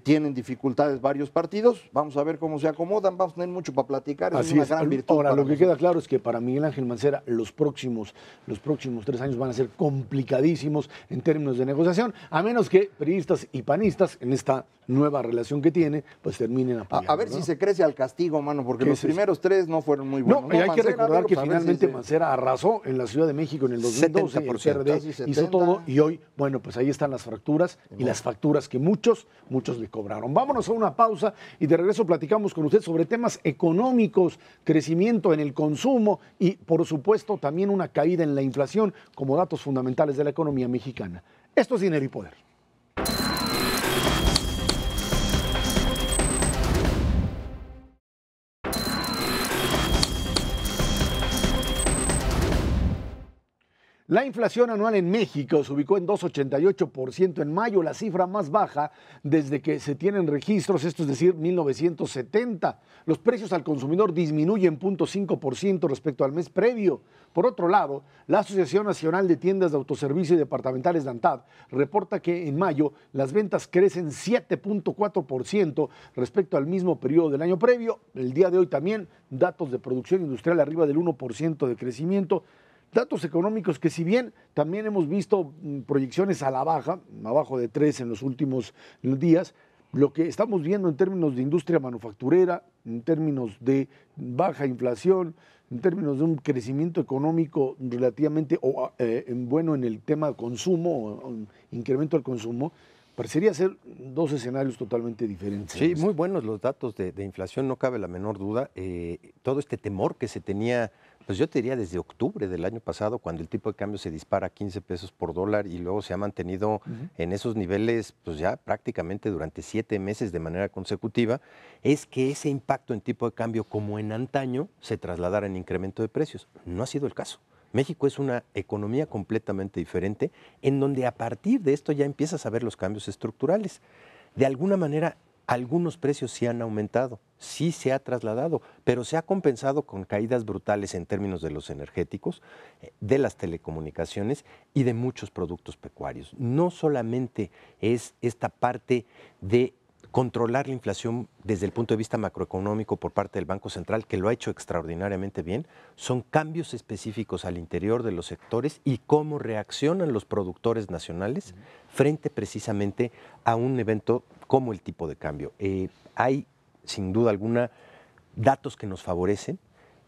Speaker 2: Tienen dificultades varios partidos. Vamos a ver cómo se acomodan. Vamos a tener mucho para platicar.
Speaker 1: Así es. Gran virtud. Ahora, lo que queda claro es que para Miguel Ángel Mancera los próximos 3 años van a ser complicadísimos en términos de negociación, a menos que priistas y panistas en esta nueva relación que tiene, pues terminen apoyando.
Speaker 2: A ver si se crece al castigo, mano, porque los primeros 3 no fueron muy buenos.
Speaker 1: No, y hay que recordar que finalmente Mancera arrasó en la Ciudad de México en el 2012, el PRD hizo todo, y hoy, bueno, pues ahí están las fracturas y las facturas que muchos le cobraron. Vámonos a una pausa y de regreso platicamos con usted sobre temas económicos, crecimiento en el consumo y, por supuesto, también una caída en la inflación como datos fundamentales de la economía mexicana. Esto es Dinero y Poder. La inflación anual en México se ubicó en 2,88% en mayo, la cifra más baja desde que se tienen registros, esto es decir, 1970. Los precios al consumidor disminuyen 0,5% respecto al mes previo. Por otro lado, la Asociación Nacional de Tiendas de Autoservicio y Departamentales de ANTAD reporta que en mayo las ventas crecen 7,4% respecto al mismo periodo del año previo. El día de hoy también datos de producción industrial arriba del 1% de crecimiento. Datos económicos que si bien también hemos visto proyecciones a la baja, abajo de 3 en los últimos días, lo que estamos viendo en términos de industria manufacturera, en términos de baja inflación, en términos de un crecimiento económico relativamente bueno en el tema de consumo, incremento del consumo, parecería ser dos escenarios totalmente diferentes.
Speaker 3: Sí, muy buenos los datos de inflación, no cabe la menor duda. Todo este temor que se tenía, pues yo te diría desde octubre del año pasado, cuando el tipo de cambio se dispara a 15 pesos por dólar y luego se ha mantenido en esos niveles pues ya prácticamente durante 7 meses de manera consecutiva, es que ese impacto en tipo de cambio como en antaño se trasladara en incremento de precios. No ha sido el caso. México es una economía completamente diferente en donde a partir de esto ya empiezas a ver los cambios estructurales. De alguna manera, algunos precios sí han aumentado, sí se ha trasladado, pero se ha compensado con caídas brutales en términos de los energéticos, de las telecomunicaciones y de muchos productos pecuarios. No solamente es esta parte de controlar la inflación desde el punto de vista macroeconómico por parte del Banco Central, que lo ha hecho extraordinariamente bien, son cambios específicos al interior de los sectores y cómo reaccionan los productores nacionales frente precisamente a un evento como el tipo de cambio. Hay, sin duda alguna, datos que nos favorecen.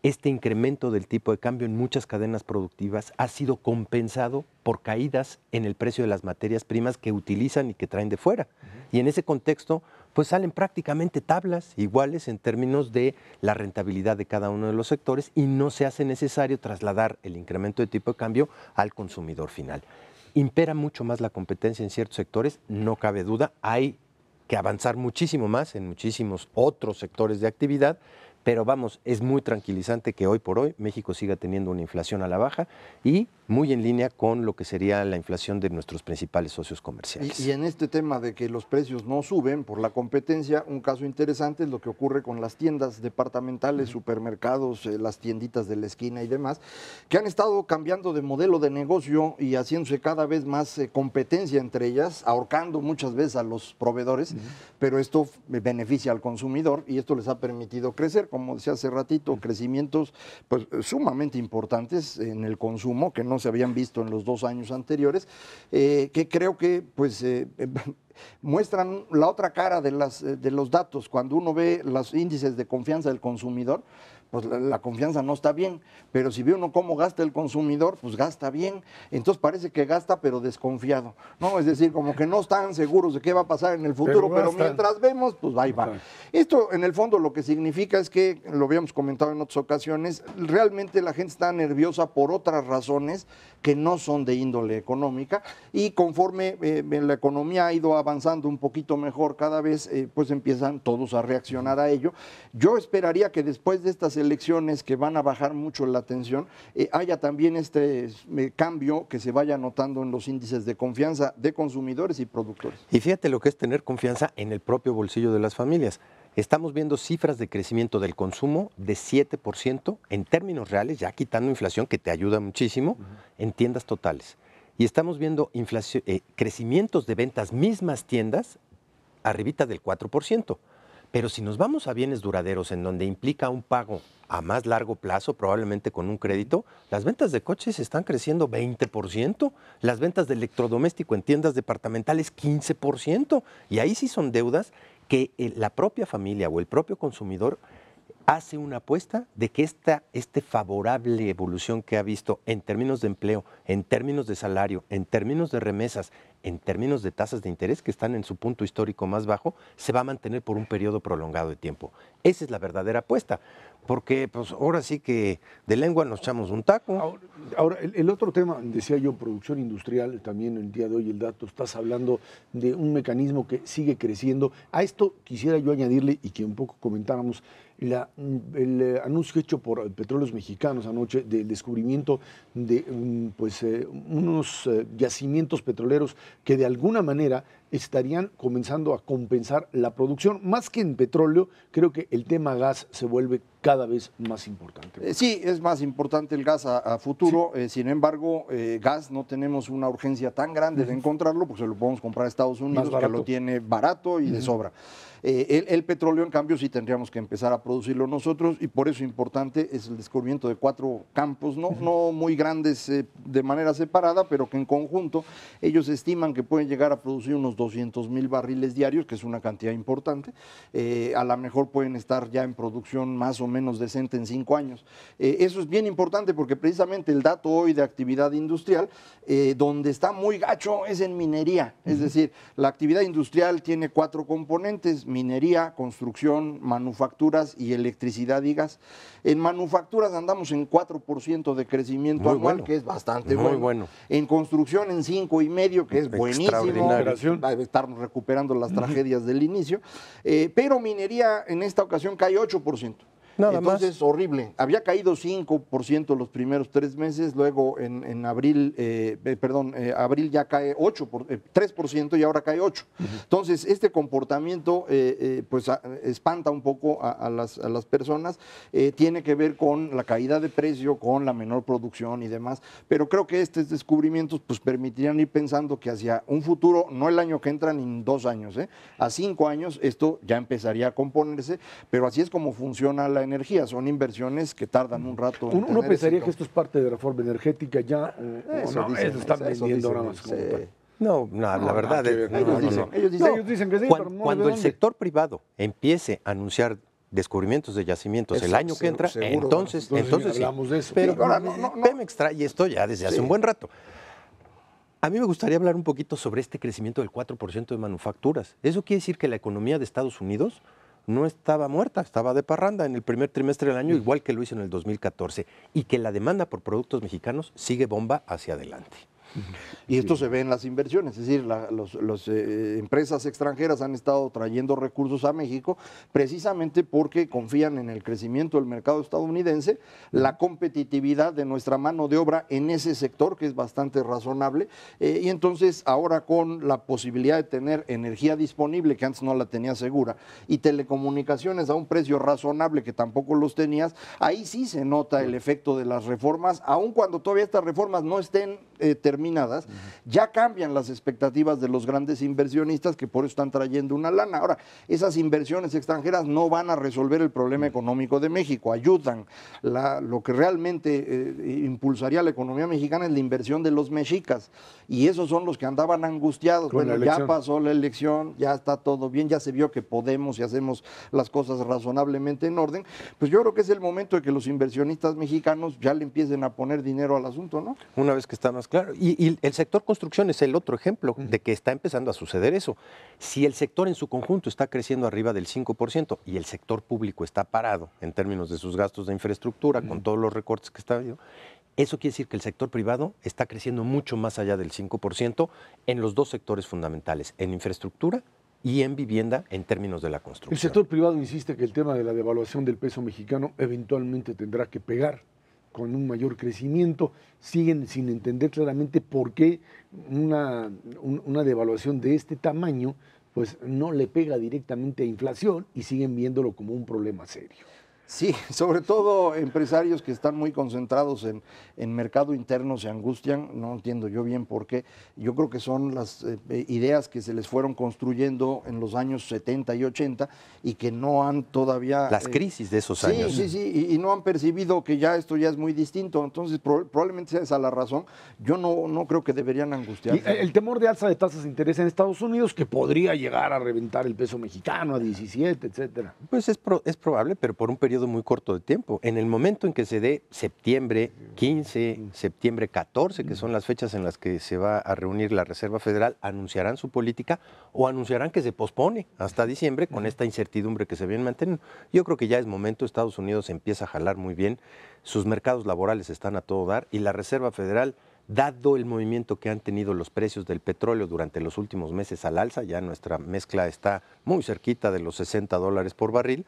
Speaker 3: Este incremento del tipo de cambio en muchas cadenas productivas ha sido compensado por caídas en el precio de las materias primas que utilizan y que traen de fuera. Y en ese contexto, pues salen prácticamente tablas iguales en términos de la rentabilidad de cada uno de los sectores y no se hace necesario trasladar el incremento de tipo de cambio al consumidor final. Impera mucho más la competencia en ciertos sectores, no cabe duda, hay que avanzar muchísimo más en muchísimos otros sectores de actividad, pero vamos, es muy tranquilizante que hoy por hoy México siga teniendo una inflación a la baja y muy en línea con lo que sería la inflación de nuestros principales socios comerciales.
Speaker 2: Y en este tema de que los precios no suben por la competencia, un caso interesante es lo que ocurre con las tiendas departamentales, supermercados, las tienditas de la esquina y demás, que han estado cambiando de modelo de negocio y haciéndose cada vez más competencia entre ellas, ahorcando muchas veces a los proveedores, pero esto beneficia al consumidor y esto les ha permitido crecer, como decía hace ratito, crecimientos pues, sumamente importantes en el consumo que no se habían visto en los 2 años anteriores, que creo que pues muestran la otra cara de los datos. Cuando uno ve los índices de confianza del consumidor, pues la confianza no está bien, pero si ve uno cómo gasta el consumidor, pues gasta bien, entonces parece que gasta pero desconfiado, ¿no? Es decir, como que no están seguros de qué va a pasar en el futuro, pero mientras vemos, pues ahí va. Esto en el fondo lo que significa es que, lo habíamos comentado en otras ocasiones, realmente la gente está nerviosa por otras razones que no son de índole económica y conforme la economía ha ido avanzando un poquito mejor cada vez, pues empiezan todos a reaccionar a ello. Yo esperaría que después de estas elecciones que van a bajar mucho la tensión, haya también este cambio que se vaya notando en los índices de confianza de consumidores y productores.
Speaker 3: Y fíjate lo que es tener confianza en el propio bolsillo de las familias. Estamos viendo cifras de crecimiento del consumo de 7% en términos reales, ya quitando inflación, que te ayuda muchísimo, en tiendas totales. Y estamos viendo crecimientos de ventas, mismas tiendas, arribita del 4%. Pero si nos vamos a bienes duraderos en donde implica un pago a más largo plazo, probablemente con un crédito, las ventas de coches están creciendo 20%, las ventas de electrodoméstico en tiendas departamentales 15%, y ahí sí son deudas que la propia familia o el propio consumidor hace una apuesta de que esta favorable evolución que ha visto en términos de empleo, en términos de salario, en términos de remesas, en términos de tasas de interés que están en su punto histórico más bajo, se va a mantener por un periodo prolongado de tiempo. Esa es la verdadera apuesta, porque pues ahora sí que de lengua nos echamos un taco.
Speaker 1: Ahora, el otro tema, decía yo, producción industrial, también el día de hoy el dato, estás hablando de un mecanismo que sigue creciendo. A esto quisiera yo añadirle y que un poco comentáramos el anuncio hecho por Petróleos Mexicanos anoche del descubrimiento de unos yacimientos petroleros que de alguna manera estarían comenzando a compensar la producción. Más que en petróleo, creo que el tema gas se vuelve cada vez más importante.
Speaker 2: Sí, es más importante el gas a futuro. Sí. Sin embargo, gas no tenemos una urgencia tan grande de encontrarlo, porque se lo podemos comprar a Estados Unidos, que lo tiene barato y de sobra. El petróleo, en cambio, sí tendríamos que empezar a producirlo nosotros, y por eso importante es el descubrimiento de 4 campos, no muy grandes de manera separada, pero que en conjunto ellos estiman que pueden llegar a producir unos 200,000 barriles diarios, que es una cantidad importante. A lo mejor pueden estar ya en producción más o menos decente en 5 años. Eso es bien importante porque precisamente el dato hoy de actividad industrial, donde está muy gacho es en minería. Es decir, la actividad industrial tiene 4 componentes: minería, construcción, manufacturas y electricidad y gas. En manufacturas andamos en 4% de crecimiento anual, que es bastante bueno. En construcción en 5,5%, que es buenísimo. Va a estar recuperando las tragedias del inicio. Pero minería en esta ocasión cae 8%. Entonces, horrible. Había caído 5% los primeros 3 meses, luego en abril, abril ya cae 3% y ahora cae 8%. Entonces, este comportamiento pues espanta un poco a las personas. Tiene que ver con la caída de precio, con la menor producción y demás. Pero creo que estos descubrimientos pues permitirían ir pensando que hacia un futuro, no el año que entra ni en 2 años, a 5 años esto ya empezaría a componerse, pero así es como funciona la energía, son inversiones que tardan un rato.
Speaker 1: Uno pensaría que esto es parte de reforma energética ya, eso están vendiendo ahora más.
Speaker 3: No, la verdad es
Speaker 1: ellos dicen que sí, pero no.
Speaker 3: Cuando el sector privado empiece a anunciar descubrimientos de yacimientos el año que entra, entonces
Speaker 1: hablamos de eso.
Speaker 3: Pero ahora Pemex trae esto ya desde hace un buen rato. A mí me gustaría hablar un poquito sobre este crecimiento del 4% de manufacturas. Eso quiere decir que la economía de Estados Unidos no estaba muerta, estaba de parranda en el primer trimestre del año, igual que lo hizo en el 2014, y que la demanda por productos mexicanos sigue bomba hacia adelante.
Speaker 2: Y esto se ve en las inversiones, es decir, las empresas extranjeras han estado trayendo recursos a México precisamente porque confían en el crecimiento del mercado estadounidense, la competitividad de nuestra mano de obra en ese sector, que es bastante razonable, y entonces ahora con la posibilidad de tener energía disponible, que antes no la tenía segura, y telecomunicaciones a un precio razonable, que tampoco los tenías, ahí sí se nota el efecto de las reformas, aun cuando todavía estas reformas no estén terminadas, ya cambian las expectativas de los grandes inversionistas, que por eso están trayendo una lana. Ahora, esas inversiones extranjeras no van a resolver el problema económico de México, ayudan. Lo que realmente impulsaría la economía mexicana es la inversión de los mexicas, y esos son los que andaban angustiados. Bueno, ya pasó la elección, ya está todo bien, ya se vio que podemos y hacemos las cosas razonablemente en orden. Pues yo creo que es el momento de que los inversionistas mexicanos ya le empiecen a poner dinero al asunto, ¿no?
Speaker 3: Una vez que está más claro. Y el sector construcción es el otro ejemplo de que está empezando a suceder eso. Si el sector en su conjunto está creciendo arriba del 5% y el sector público está parado en términos de sus gastos de infraestructura, con todos los recortes que está habiendo, eso quiere decir que el sector privado está creciendo mucho más allá del 5% en los 2 sectores fundamentales, en infraestructura y en vivienda en términos de la construcción.
Speaker 1: El sector privado insiste que el tema de la devaluación del peso mexicano eventualmente tendrá que pegar con un mayor crecimiento. Siguen sin entender claramente por qué una devaluación de este tamaño pues no le pega directamente a inflación, y siguen viéndolo como un problema serio.
Speaker 2: Sí, sobre todo empresarios que están muy concentrados en mercado interno se angustian, no entiendo yo bien por qué. Yo creo que son las ideas que se les fueron construyendo en los años 70 y 80 y que no han todavía...
Speaker 3: Las crisis de esos años.
Speaker 2: Sí, y no han percibido que ya esto ya es muy distinto, entonces probablemente sea esa la razón. Yo no creo que deberían angustiarse.
Speaker 1: Y el temor de alza de tasas de interés en Estados Unidos que podría llegar a reventar el peso mexicano a 17, etcétera.
Speaker 3: Pues es probable, pero por un periodo muy corto de tiempo. En el momento en que se dé septiembre 15, septiembre 14, que son las fechas en las que se va a reunir la Reserva Federal, anunciarán su política o anunciarán que se pospone hasta diciembre con esta incertidumbre que se viene manteniendo. Yo creo que ya es momento, Estados Unidos empieza a jalar muy bien, sus mercados laborales están a todo dar y la Reserva Federal, dado el movimiento que han tenido los precios del petróleo durante los últimos meses al alza, ya nuestra mezcla está muy cerquita de los $60 por barril,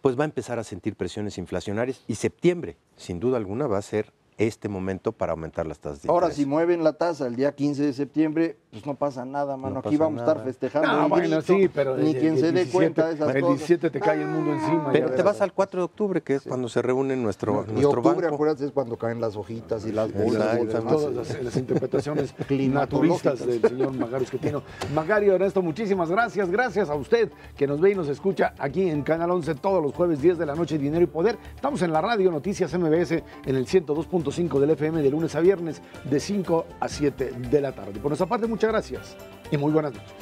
Speaker 3: pues va a empezar a sentir presiones inflacionarias y septiembre, sin duda alguna, va a ser este momento para aumentar las tasas de interés.
Speaker 2: Ahora, si mueven la tasa el día 15 de septiembre, pues no pasa nada, mano.
Speaker 3: No
Speaker 2: Aquí
Speaker 3: pasa
Speaker 2: vamos a
Speaker 3: nada.
Speaker 2: estar festejando
Speaker 1: No,
Speaker 2: el
Speaker 1: bueno,
Speaker 2: grito,
Speaker 1: sí, pero
Speaker 2: ni quien se dé cuenta de esas
Speaker 1: el
Speaker 2: cosas.
Speaker 1: 17 te cae el mundo encima.
Speaker 3: Pero
Speaker 1: ya
Speaker 3: te
Speaker 1: ves.
Speaker 3: vas al 4 de octubre, que es cuando se reúne nuestro
Speaker 2: Y octubre,
Speaker 3: banco.
Speaker 2: acuérdate, es cuando caen las hojitas y las bolas. y demás.
Speaker 1: Todas las interpretaciones
Speaker 2: Climatológicas.
Speaker 1: naturistas del señor Magario Esquetino. Magario Ernesto, muchísimas gracias. Gracias a usted que nos ve y nos escucha aquí en Canal 11 todos los jueves 10 de la noche, Dinero y Poder. Estamos en la radio Noticias MBS en el 102.5 del FM de lunes a viernes de 5 a 7 de la tarde. Por nuestra parte, muchas gracias y muy buenas noches.